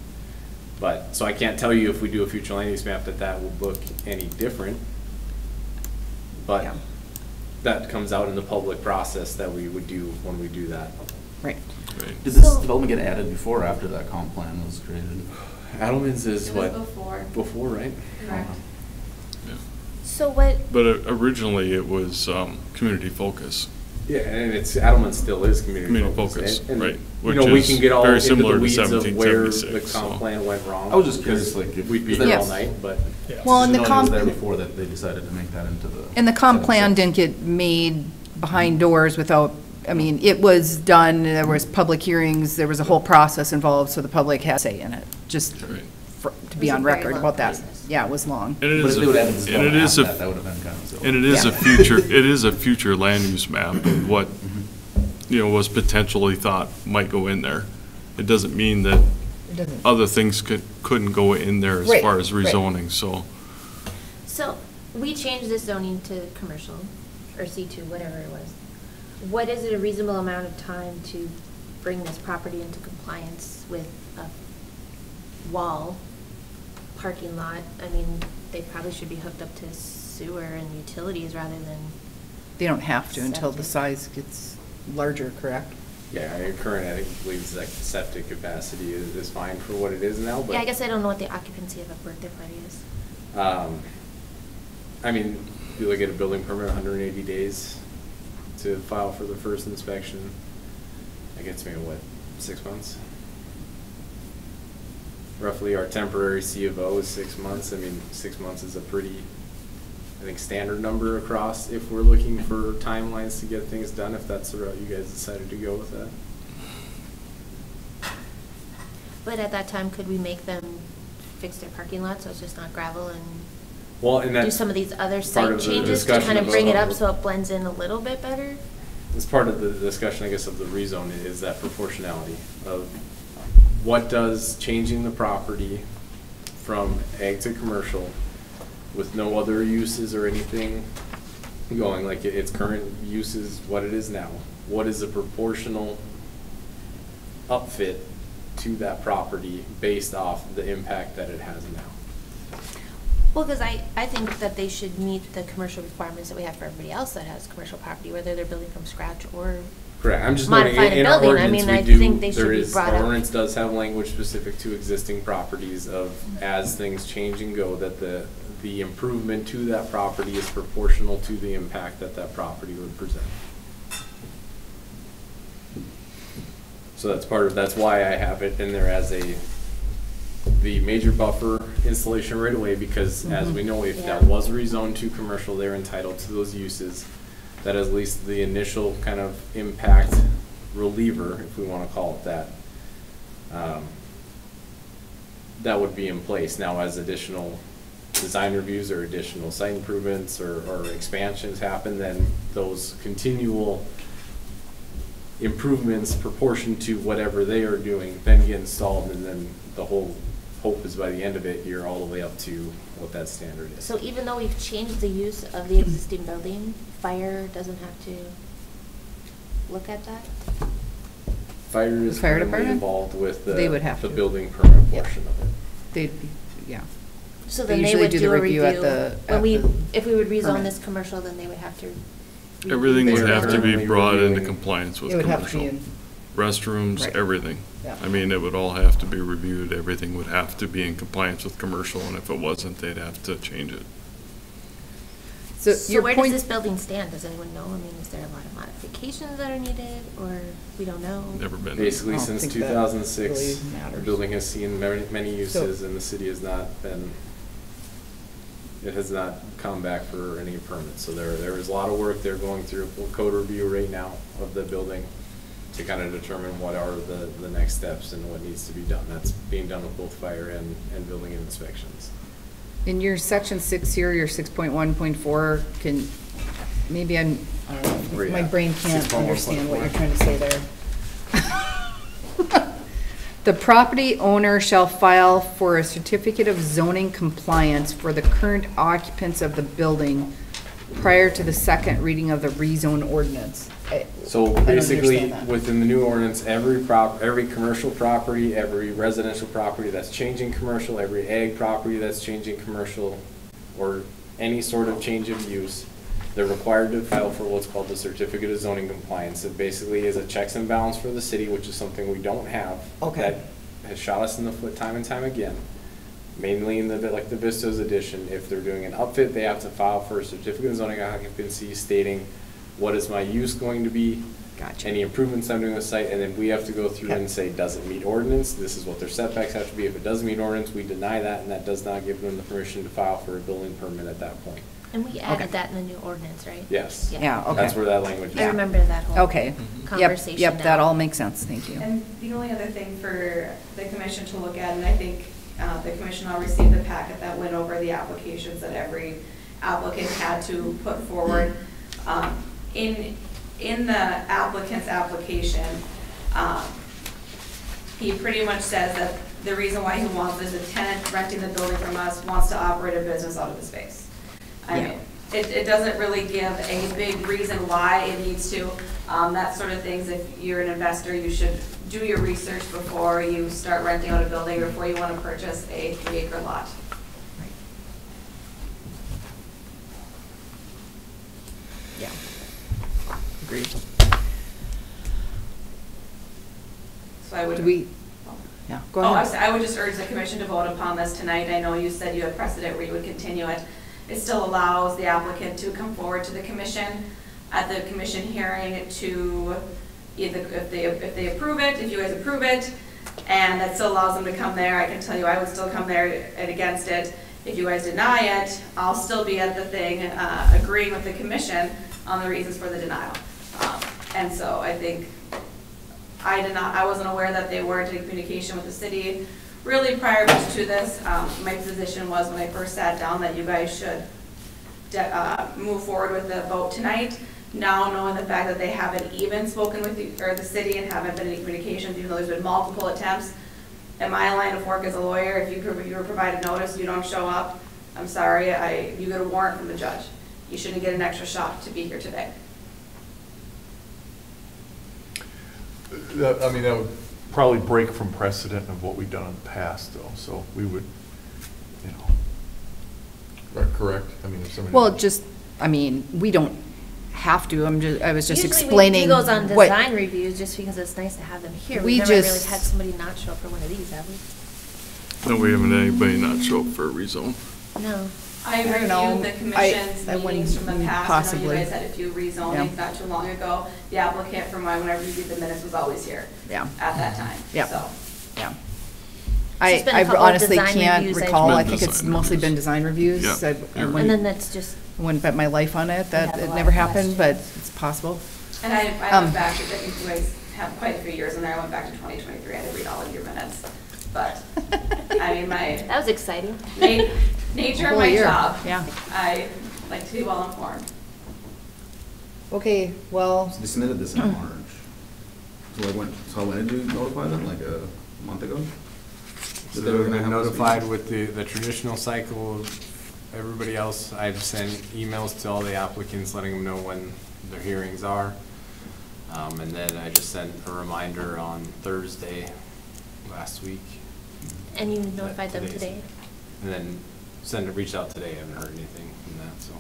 Speaker 2: But, so I can't tell you if we do a future land use map that will look any different. But
Speaker 1: Yeah.
Speaker 2: that comes out in the public process that we would do when we do that.
Speaker 1: Right.
Speaker 9: Did this
Speaker 3: So-
Speaker 9: development get added before or after that comp plan was created?
Speaker 2: Adelman's is
Speaker 10: It was
Speaker 2: what?
Speaker 10: before.
Speaker 2: Before, right?
Speaker 10: Correct.
Speaker 3: So what,
Speaker 4: But originally it was community focus.
Speaker 2: Yeah, and Adelman still is community
Speaker 4: Community
Speaker 2: focused.
Speaker 4: focus,
Speaker 2: And,
Speaker 4: right,
Speaker 2: you know,
Speaker 4: which
Speaker 2: we
Speaker 4: is
Speaker 2: can get all
Speaker 4: very
Speaker 2: into the
Speaker 4: similar to
Speaker 2: weeds of where the
Speaker 4: 1776,
Speaker 2: comp
Speaker 4: so.
Speaker 2: plan went wrong.
Speaker 9: I was just curious,
Speaker 2: because
Speaker 9: like, if-
Speaker 2: we'd be
Speaker 9: because
Speaker 2: here
Speaker 1: that-
Speaker 2: all night, but.
Speaker 1: Well, and the
Speaker 9: Just knowing it was
Speaker 1: comp,
Speaker 9: there before that they decided to make that into the.
Speaker 1: and the comp plan
Speaker 9: 76.
Speaker 1: didn't get made behind doors without, I mean, it was done, there was public hearings, there was a whole process involved, so the public had say in it, just
Speaker 4: Right.
Speaker 1: to be
Speaker 3: It was
Speaker 1: on
Speaker 3: a very
Speaker 1: record
Speaker 3: long
Speaker 1: about that.
Speaker 3: process.
Speaker 1: Yeah, it was long.
Speaker 4: And it
Speaker 9: But
Speaker 4: is
Speaker 9: if they would add
Speaker 4: a,
Speaker 9: this
Speaker 4: and it
Speaker 9: development
Speaker 4: is
Speaker 9: after that,
Speaker 4: a,
Speaker 9: that would have been kind of silly.
Speaker 4: and it is a
Speaker 1: Yeah.
Speaker 4: future, it is a future land use map of what, was potentially thought might go in there. It doesn't mean that
Speaker 1: It doesn't.
Speaker 4: other things couldn't go in there as
Speaker 1: Right,
Speaker 4: far as
Speaker 1: right.
Speaker 4: rezoning, so.
Speaker 3: so we changed the zoning to commercial, or C2, whatever it was. What is it a reasonable amount of time to bring this property into compliance with a wall, parking lot? I mean, they probably should be hooked up to sewer and utilities rather than,
Speaker 1: They don't have to until the
Speaker 3: Septic.
Speaker 1: size gets larger, correct?
Speaker 2: Yeah, our current, I think, believes that septic capacity is fine for what it is now, but.
Speaker 3: yeah, I guess I don't know what the occupancy of a birthday party is.
Speaker 2: I mean, if you look at a building permit, 180 days to file for the first inspection. That gets me, what, 6 months? Roughly, our temporary C of O is 6 months. I mean, 6 months is a pretty, I think, standard number across if we're looking for timelines to get things done, if that's the route you guys decided to go with that.
Speaker 3: But at that time, could we make them fix their parking lot so it's just not gravel and
Speaker 2: Well, and
Speaker 3: do
Speaker 2: that's
Speaker 3: some of these other
Speaker 2: part
Speaker 3: site
Speaker 2: of the
Speaker 3: changes to
Speaker 2: discussion
Speaker 3: kind of
Speaker 2: of
Speaker 3: bring it
Speaker 2: the-
Speaker 3: up so it blends in a little bit better?
Speaker 2: as part of the discussion, I guess, of the rezone is that proportionality of what does changing the property from ag to commercial with no other uses or anything going, like its current use is what it is now. What is a proportional upfit to that property based off the impact that it has now?
Speaker 3: Well, because I think that they should meet the commercial requirements that we have for everybody else that has commercial property, whether they're building from scratch or
Speaker 2: Correct. I'm just noting
Speaker 3: modifying a
Speaker 2: in our
Speaker 3: building. I
Speaker 2: ordinance,
Speaker 3: mean, I
Speaker 2: we do,
Speaker 3: think they should
Speaker 2: there
Speaker 3: be
Speaker 2: is,
Speaker 3: brought
Speaker 2: our
Speaker 3: up.
Speaker 2: ordinance does have language specific to existing properties of as things change and go, that the improvement to that property is proportional to the impact that that property would present. So that's why I have it in there as the major buffer installation right away, because as we know, if that was rezoned to commercial, they're entitled to those uses. That is at least the initial kind of impact reliever, if we want to call it that, that would be in place. Now, as additional design reviews or additional site improvements or expansions happen, then those continual improvements proportion to whatever they are doing then get installed, and then the whole hope is by the end of it, you're all the way up to what that standard is.
Speaker 3: So even though we've changed the use of the existing building, fire doesn't have to look at that?
Speaker 2: Fire is
Speaker 1: The fire
Speaker 2: currently
Speaker 1: department?
Speaker 2: involved with
Speaker 1: They would have
Speaker 2: the
Speaker 1: to.
Speaker 2: building permit
Speaker 1: Yeah.
Speaker 2: portion of it.
Speaker 1: They'd be, yeah.
Speaker 3: So
Speaker 1: They
Speaker 3: then they
Speaker 1: usually
Speaker 3: would
Speaker 1: do
Speaker 3: do
Speaker 1: the
Speaker 3: a
Speaker 1: review
Speaker 3: review.
Speaker 1: at the- at the
Speaker 3: If we would rezone
Speaker 1: permit.
Speaker 3: this commercial, then they would have to.
Speaker 4: Everything
Speaker 2: They
Speaker 4: would
Speaker 2: are
Speaker 4: have to be
Speaker 2: currently
Speaker 4: brought into
Speaker 2: reviewing-
Speaker 4: compliance with
Speaker 1: It would have to be
Speaker 4: commercial.
Speaker 1: in,
Speaker 4: Restrooms,
Speaker 1: Right.
Speaker 4: everything.
Speaker 1: Yeah.
Speaker 4: I mean, it would all have to be reviewed, everything would have to be in compliance with commercial, and if it wasn't, they'd have to change it.
Speaker 1: so
Speaker 3: So
Speaker 1: your
Speaker 3: where does
Speaker 1: point,
Speaker 3: this building stand? Does anyone know? I mean, is there a lot of modifications that are needed, or we don't know?
Speaker 4: Never been.
Speaker 2: Basically,
Speaker 1: I don't
Speaker 2: since
Speaker 1: think that
Speaker 2: 2006,
Speaker 1: really
Speaker 2: the
Speaker 1: matters.
Speaker 2: building has seen many uses, and the city has not been, it has not come back for any permits. So there is a lot of work they're going through, a code review right now of the building to kind of determine what are the next steps and what needs to be done. That's being done with both fire and building inspections.
Speaker 1: in your section 6 here, your 6.1.4, can, maybe I don't know,
Speaker 2: Where you
Speaker 1: my
Speaker 2: at?
Speaker 1: brain can't
Speaker 2: 6.1.4.
Speaker 1: understand what you're trying to say there. The property owner shall file for a certificate of zoning compliance for the current occupants of the building prior to the second reading of the rezone ordinance.
Speaker 2: So
Speaker 1: I don't
Speaker 2: basically,
Speaker 1: understand that.
Speaker 2: within the new ordinance, every commercial property, every residential property that's changing commercial, every ag property that's changing commercial, or any sort of change of use, they're required to file for what's called the certificate of zoning compliance. It basically is a checks and balance for the city, which is something we don't have.
Speaker 1: Okay.
Speaker 2: That has shot us in the foot time and time again. Mainly in like the Vistas edition, if they're doing an upfit, they have to file for a certificate of zoning occupancy stating what is my use going to be,
Speaker 1: Gotcha.
Speaker 2: any improvements I'm doing on the site, and then we have to go through and say, does it meet ordinance? This is what their setbacks have to be. If it doesn't meet ordinance, we deny that, and that does not give them the permission to file for a building permit at that point.
Speaker 3: And we added that in the new ordinance, right?
Speaker 2: Yes.
Speaker 1: Yeah, okay.
Speaker 2: That's where that language is.
Speaker 3: I remember that whole
Speaker 1: Okay.
Speaker 3: conversation
Speaker 1: Yep, that
Speaker 3: now.
Speaker 1: all makes sense, thank you.
Speaker 12: And the only other thing for the commission to look at, and I think the commission all received the packet that went over the applications that every applicant had to put forward. In the applicant's application, he pretty much says that the reason why he wants is a tenant renting the building from us wants to operate a business out of the space. I
Speaker 1: Yeah.
Speaker 12: mean, it doesn't really give a big reason why it needs to. That sort of things, if you're an investor, you should do your research before you start renting out a building or before you want to purchase a 3-acre lot.
Speaker 1: Yeah. Agreed.
Speaker 12: So I would.
Speaker 1: Do we, yeah, go
Speaker 12: Oh,
Speaker 1: ahead.
Speaker 12: I would just urge the commission to vote upon this tonight. I know you said you had precedent where you would continue it. It still allows the applicant to come forward to the commission at the commission hearing to either, if they approve it, if you guys approve it, and that still allows them to come there. I can tell you I would still come there and against it. If you guys deny it, I'll still be at the thing agreeing with the commission on the reasons for the denial. And so I think I wasn't aware that they weren't in communication with the city really prior to this. My position was when I first sat down that you guys should move forward with the vote tonight. Now knowing the fact that they haven't even spoken with the city and haven't been in communications, even though there's been multiple attempts. In my line of work as a lawyer, if you were provided notice, you don't show up, I'm sorry, you get a warrant from the judge. You shouldn't get an extra shot to be here today.
Speaker 7: I mean, that would probably break from precedent of what we've done in the past, though, so we would, you know, correct? I mean, if somebody.
Speaker 1: Well, just, I mean, we don't have to, I was just
Speaker 3: Usually
Speaker 1: explaining.
Speaker 3: we do those on
Speaker 1: what-
Speaker 3: design reviews just because it's nice to have them here.
Speaker 1: We
Speaker 3: We've never really
Speaker 1: just-
Speaker 3: had somebody not show up for one of these, have we?
Speaker 4: No, we haven't had anybody not show up for a rezone.
Speaker 3: No.
Speaker 12: I
Speaker 1: I don't know.
Speaker 12: reviewed the commission's
Speaker 1: I wouldn't
Speaker 12: meetings from the past. I know
Speaker 1: possibly.
Speaker 12: you guys had a few rezonings not too long ago. The applicant from whenever you did the minutes was always here.
Speaker 1: Yeah.
Speaker 12: At that time.
Speaker 1: Yeah.
Speaker 12: So.
Speaker 1: Yeah.
Speaker 3: It's been a
Speaker 1: I
Speaker 3: couple of
Speaker 1: honestly
Speaker 3: design
Speaker 1: can't
Speaker 3: reviews I've
Speaker 1: recall,
Speaker 4: done.
Speaker 1: I think it's
Speaker 4: Design
Speaker 1: mostly been
Speaker 4: reviews.
Speaker 1: design reviews.
Speaker 4: Yeah,
Speaker 1: I
Speaker 4: you're right.
Speaker 3: And then
Speaker 1: wouldn't
Speaker 3: that's just,
Speaker 1: bet my life on it,
Speaker 3: We
Speaker 1: that
Speaker 3: have a
Speaker 1: it
Speaker 3: lot
Speaker 1: never
Speaker 3: of
Speaker 1: happened, but
Speaker 3: questions.
Speaker 1: it's possible.
Speaker 12: And I
Speaker 1: Um,
Speaker 12: went back, I think you guys have quite a few years in there. I went back to 2023. I had to read all of your minutes. But, I mean,
Speaker 3: that was exciting.
Speaker 12: nature of
Speaker 1: Whole
Speaker 12: my
Speaker 1: year,
Speaker 12: job.
Speaker 1: yeah.
Speaker 12: I like to be well informed.
Speaker 1: Okay, well,
Speaker 9: So they submitted this in March. So when did you notify them, like a month ago?
Speaker 2: So
Speaker 9: That
Speaker 2: they
Speaker 9: they were
Speaker 2: were
Speaker 9: gonna have this
Speaker 2: notified
Speaker 9: meeting?
Speaker 2: with the traditional cycle of everybody else. I've sent emails to all the applicants letting them know when their hearings are. And then I just sent a reminder on Thursday last week.
Speaker 3: And you notified them
Speaker 2: Today's-
Speaker 3: today?
Speaker 2: And then reached out today. I haven't heard anything from that, so.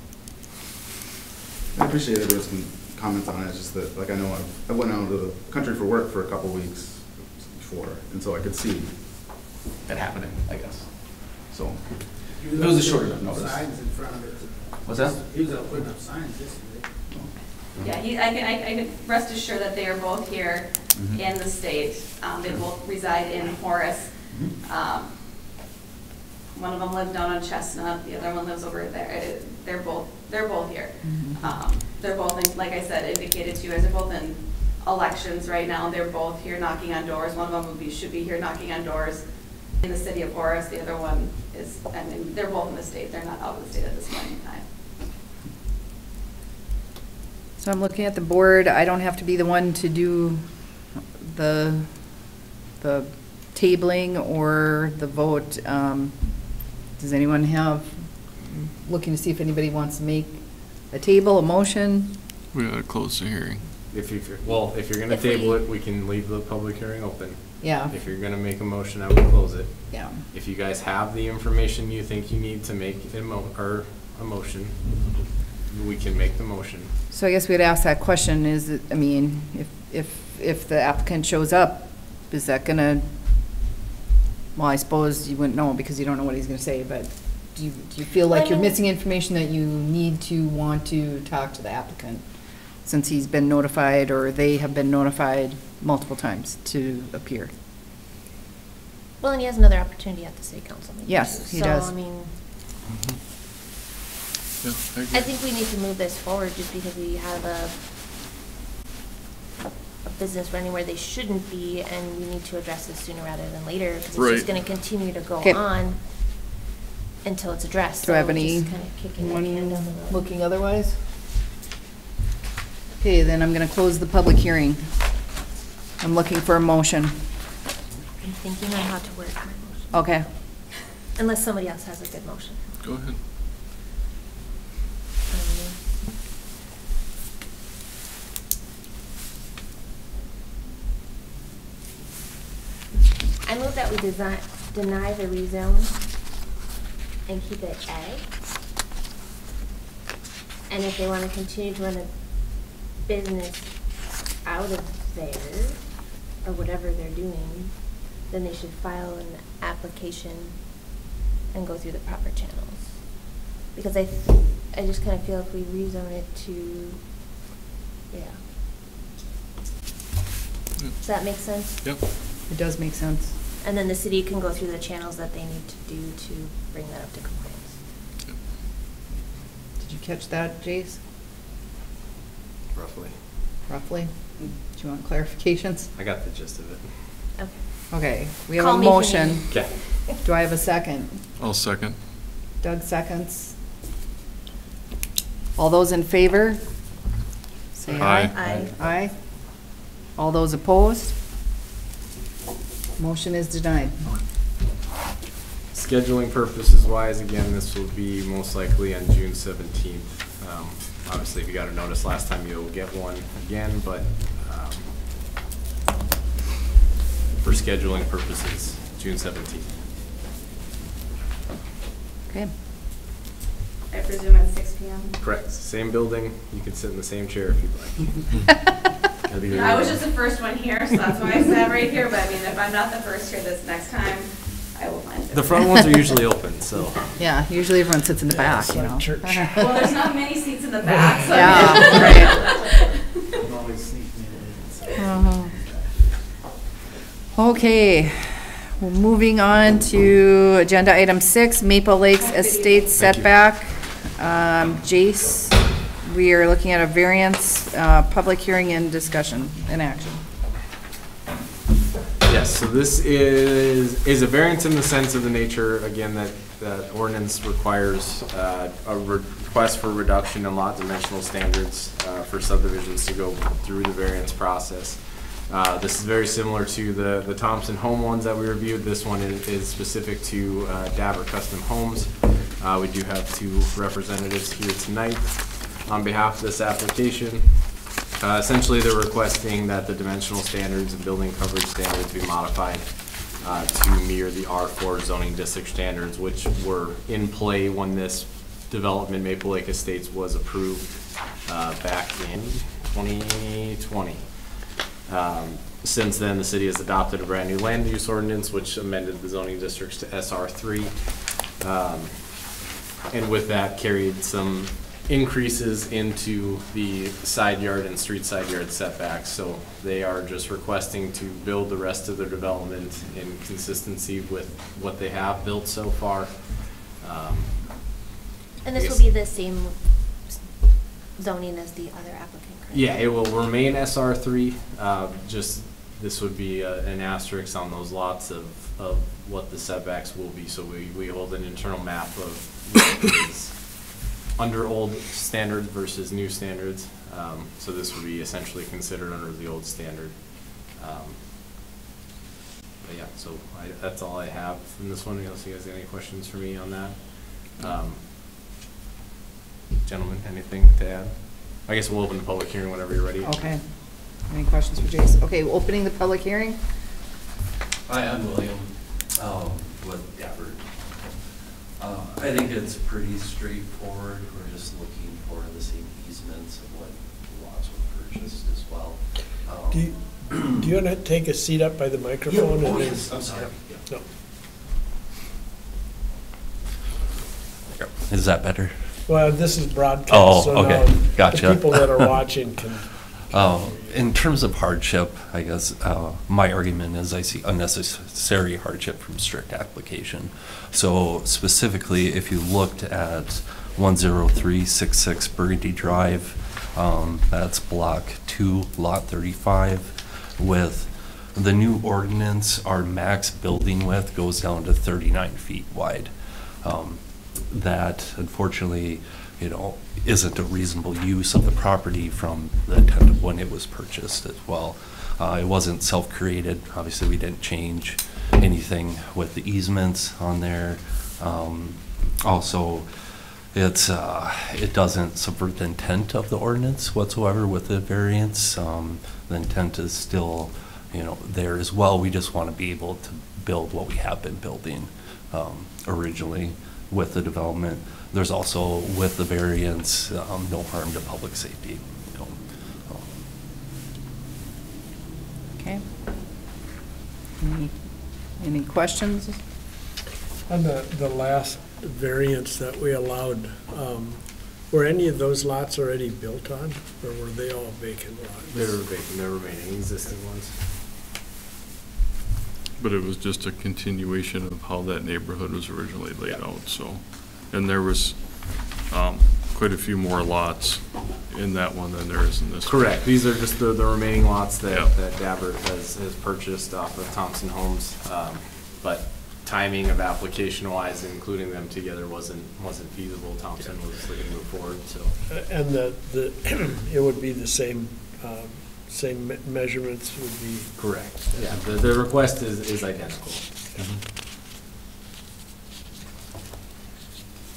Speaker 9: I appreciate it, there was some comments on it, it's just that, like, I know I went out to the country for work for a couple weeks before, and so I could see it happening, I guess. So, it was a short enough notice.
Speaker 11: Signs in front of it.
Speaker 9: What's that?
Speaker 11: He was out putting up signs yesterday.
Speaker 12: Yeah, I can rest assured that they are both here
Speaker 9: Mhm.
Speaker 12: in the state. They both reside in Horace.
Speaker 9: Mhm.
Speaker 12: One of them lives down on Chestnut, the other one lives over there. They're both here. They're both, like I said, indicated to you guys, they're both in elections right now. They're both here knocking on doors. One of them should be here knocking on doors in the city of Horace. The other one is, I mean, they're both in the state. They're not out of the state at this point in time.
Speaker 1: so I'm looking at the board, I don't have to be the one to do the tabling or the vote. Does anyone looking to see if anybody wants to make a table, a motion?
Speaker 4: We gotta close the hearing.
Speaker 2: If you're gonna
Speaker 3: If we-
Speaker 2: table it, we can leave the public hearing open.
Speaker 1: Yeah,
Speaker 2: If you're gonna make a motion, I would close it.
Speaker 1: yeah.
Speaker 2: If you guys have the information you think you need to make a motion, we can make the motion.
Speaker 1: So I guess we'd ask that question, I mean, if the applicant shows up, is that gonna, well, I suppose you wouldn't know because you don't know what he's gonna say, but do you feel like you're missing information that you want to talk to the applicant? Since he's been notified or they have been notified multiple times to appear?
Speaker 3: Well, and he has another opportunity at the city council meeting.
Speaker 1: Yes,
Speaker 3: too.
Speaker 1: he does.
Speaker 3: So, I mean,
Speaker 4: Yeah,
Speaker 3: I think we need to move this forward just because we have a business running where they shouldn't be, and we need to address this sooner rather than later, because it's
Speaker 4: Right.
Speaker 3: just gonna continue to go
Speaker 1: Okay.
Speaker 3: on until it's addressed.
Speaker 1: Do I have
Speaker 3: So we're
Speaker 1: any,
Speaker 3: just kinda kicking the can down the road.
Speaker 1: looking otherwise? Okay, then I'm gonna close the public hearing. I'm looking for a motion.
Speaker 3: I'm thinking on how to word my motion,
Speaker 1: Okay.
Speaker 3: unless somebody else has a good motion.
Speaker 4: Go ahead.
Speaker 3: I move that we deny the rezone and keep it A. And if they want to continue to run a business out of there, or whatever they're doing, then they should file an application and go through the proper channels. Because I just kind of feel if we rezone it to, yeah. Does that make sense?
Speaker 4: Yep.
Speaker 1: It does make sense.
Speaker 3: And then the city can go through the channels that they need to do to bring that up to compliance.
Speaker 1: Did you catch that, Jace?
Speaker 2: Roughly.
Speaker 1: Roughly? Do you want clarifications?
Speaker 2: I got the gist of it.
Speaker 3: Okay.
Speaker 1: Okay, we have
Speaker 3: Call
Speaker 1: a
Speaker 3: me if you
Speaker 1: motion.
Speaker 3: need.
Speaker 2: Okay.
Speaker 1: Do I have a second?
Speaker 4: I'll second.
Speaker 1: Doug seconds. All those in favor? Say aye.
Speaker 3: Aye.
Speaker 1: Aye. All those opposed? Motion is denied.
Speaker 2: Scheduling purposes wise, again, this will be most likely on June 17th. Obviously, if you got a notice last time, you'll get one again, but for scheduling purposes, June 17th.
Speaker 1: Okay.
Speaker 12: I presume at 6 PM?
Speaker 2: Correct. Same building. You can sit in the same chair if you'd like.
Speaker 12: I was just the first one here, so that's why I sat right here, but I mean, if I'm not the first here this next time, I will find it.
Speaker 2: The front ones are usually open, so.
Speaker 1: Yeah, usually everyone sits in the back,
Speaker 5: It's
Speaker 1: you
Speaker 5: like
Speaker 1: know.
Speaker 5: church.
Speaker 12: Well, there's not many seats in the back, so.
Speaker 1: Yeah, right. Uh-huh. Okay, well, moving on to agenda item 6, Maple Lakes Estates setback. Jace, we are looking at a variance, public hearing and discussion and action.
Speaker 2: Yes, so this is a variance in the sense of the nature, again, that ordinance requires a request for reduction in lot dimensional standards for subdivisions to go through the variance process. This is very similar to the Thompson Home ones that we reviewed. This one is specific to Dabber Custom Homes. We do have 2 representatives here tonight on behalf of this application. Essentially, they're requesting that the dimensional standards and building coverage standards be modified to mirror the R4 zoning district standards, which were in play when this development, Maple Lake Estates, was approved back in 2020. Since then, the city has adopted a brand new land use ordinance, which amended the zoning districts to SR3. And with that, carried some increases into the side yard and street side yard setbacks. So they are just requesting to build the rest of their development in consistency with what they have built so far.
Speaker 3: And this will be the same zoning as the other applicant, correct?
Speaker 2: Yeah, it will remain SR3. Just this would be an asterisk on those lots of what the setbacks will be. So we hold an internal map of what is under old standards versus new standards. So this would be essentially considered under the old standard. But yeah, so that's all I have from this one. Unless you guys have any questions for me on that. Gentlemen, anything to add? I guess we'll open the public hearing whenever you're ready.
Speaker 1: Okay. Any questions for Jace? Okay, opening the public hearing.
Speaker 13: Hi, I'm William with Dabber. I think it's pretty straightforward. We're just looking for the same easements of what lots were purchased as well.
Speaker 5: Do you want to take a seat up by the microphone?
Speaker 13: Oh, yes, I'm sorry.
Speaker 5: No.
Speaker 13: Is that better?
Speaker 5: Well, this is broadcast,
Speaker 13: Oh,
Speaker 5: so
Speaker 13: okay.
Speaker 5: now
Speaker 13: Gotcha.
Speaker 5: the people that are watching can.
Speaker 13: In terms of hardship, I guess my argument is I see unnecessary hardship from strict application. So specifically, if you looked at 10366 Burgundy Drive, that's block 2, lot 35. With the new ordinance, our max building width goes down to 39 feet wide. That unfortunately, isn't a reasonable use of the property from the intent of when it was purchased as well. It wasn't self-created. Obviously, we didn't change anything with the easements on there. Also, it doesn't subvert the intent of the ordinance whatsoever with the variance. The intent is still, there as well. We just want to be able to build what we have been building originally with the development. There's also, with the variance, no harm to public safety.
Speaker 1: Okay. Any questions?
Speaker 5: On the last variance that we allowed, were any of those lots already built on, or were they all vacant lots?
Speaker 2: They were vacant, the remaining existing ones.
Speaker 4: But it was just a continuation of how that neighborhood was originally laid out, so. And there was quite a few more lots in that one than there is in this one.
Speaker 2: Correct. These are just the remaining lots that,
Speaker 4: Yeah.
Speaker 2: that Dabber has purchased off of Thompson Homes. But timing of application-wise, including them together wasn't feasible. Thompson was looking to move forward, so.
Speaker 5: And it would be the same, measurements would be.
Speaker 2: Correct. Yeah, the request is identical.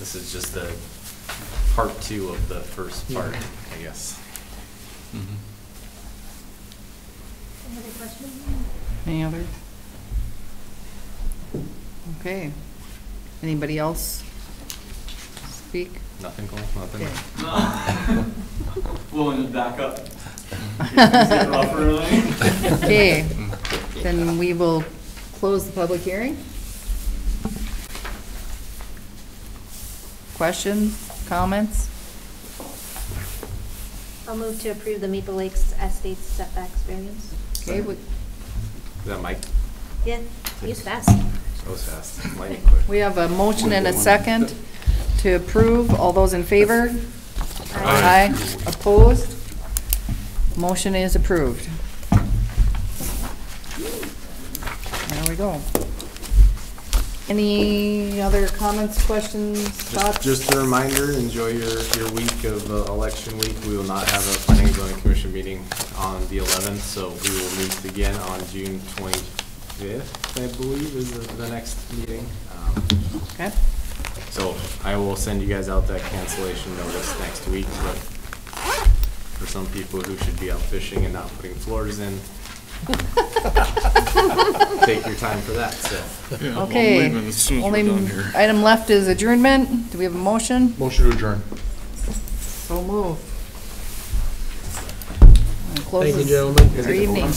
Speaker 2: This is just the part 2 of the first part, I guess.
Speaker 3: Any other questions?
Speaker 1: Any others? Okay. Anybody else speak?
Speaker 2: Nothing, Cole? Nothing?
Speaker 1: Okay.
Speaker 14: Willing to back up.
Speaker 1: Okay, then we will close the public hearing. Questions, comments?
Speaker 3: I'll move to approve the Maple Lakes Estates setbacks variance.
Speaker 1: Okay,
Speaker 2: Is that Mike?
Speaker 3: Yeah, he's fast.
Speaker 2: That was fast. Lightning quick.
Speaker 1: we have a motion and a second to approve. All those in favor? Aye. Opposed? Motion is approved. There we go. Any other comments, questions, thoughts?
Speaker 2: Just a reminder, enjoy your week of election week. We will not have a planning and zoning commission meeting on the 11th, so we will meet again on June 25th, I believe, is the next meeting.
Speaker 1: Okay.
Speaker 2: So I will send you guys out that cancellation notice next week, but for some people who should be out fishing and not putting floors in, take your time for that, so.
Speaker 4: Yeah, I'm
Speaker 1: Okay.
Speaker 4: leaving as soon as we're
Speaker 1: Only
Speaker 4: done here.
Speaker 1: item left is adjournment. Do we have a motion?
Speaker 7: Motion to adjourn.
Speaker 1: So move.
Speaker 5: Thank you, gentlemen.
Speaker 1: Good evening.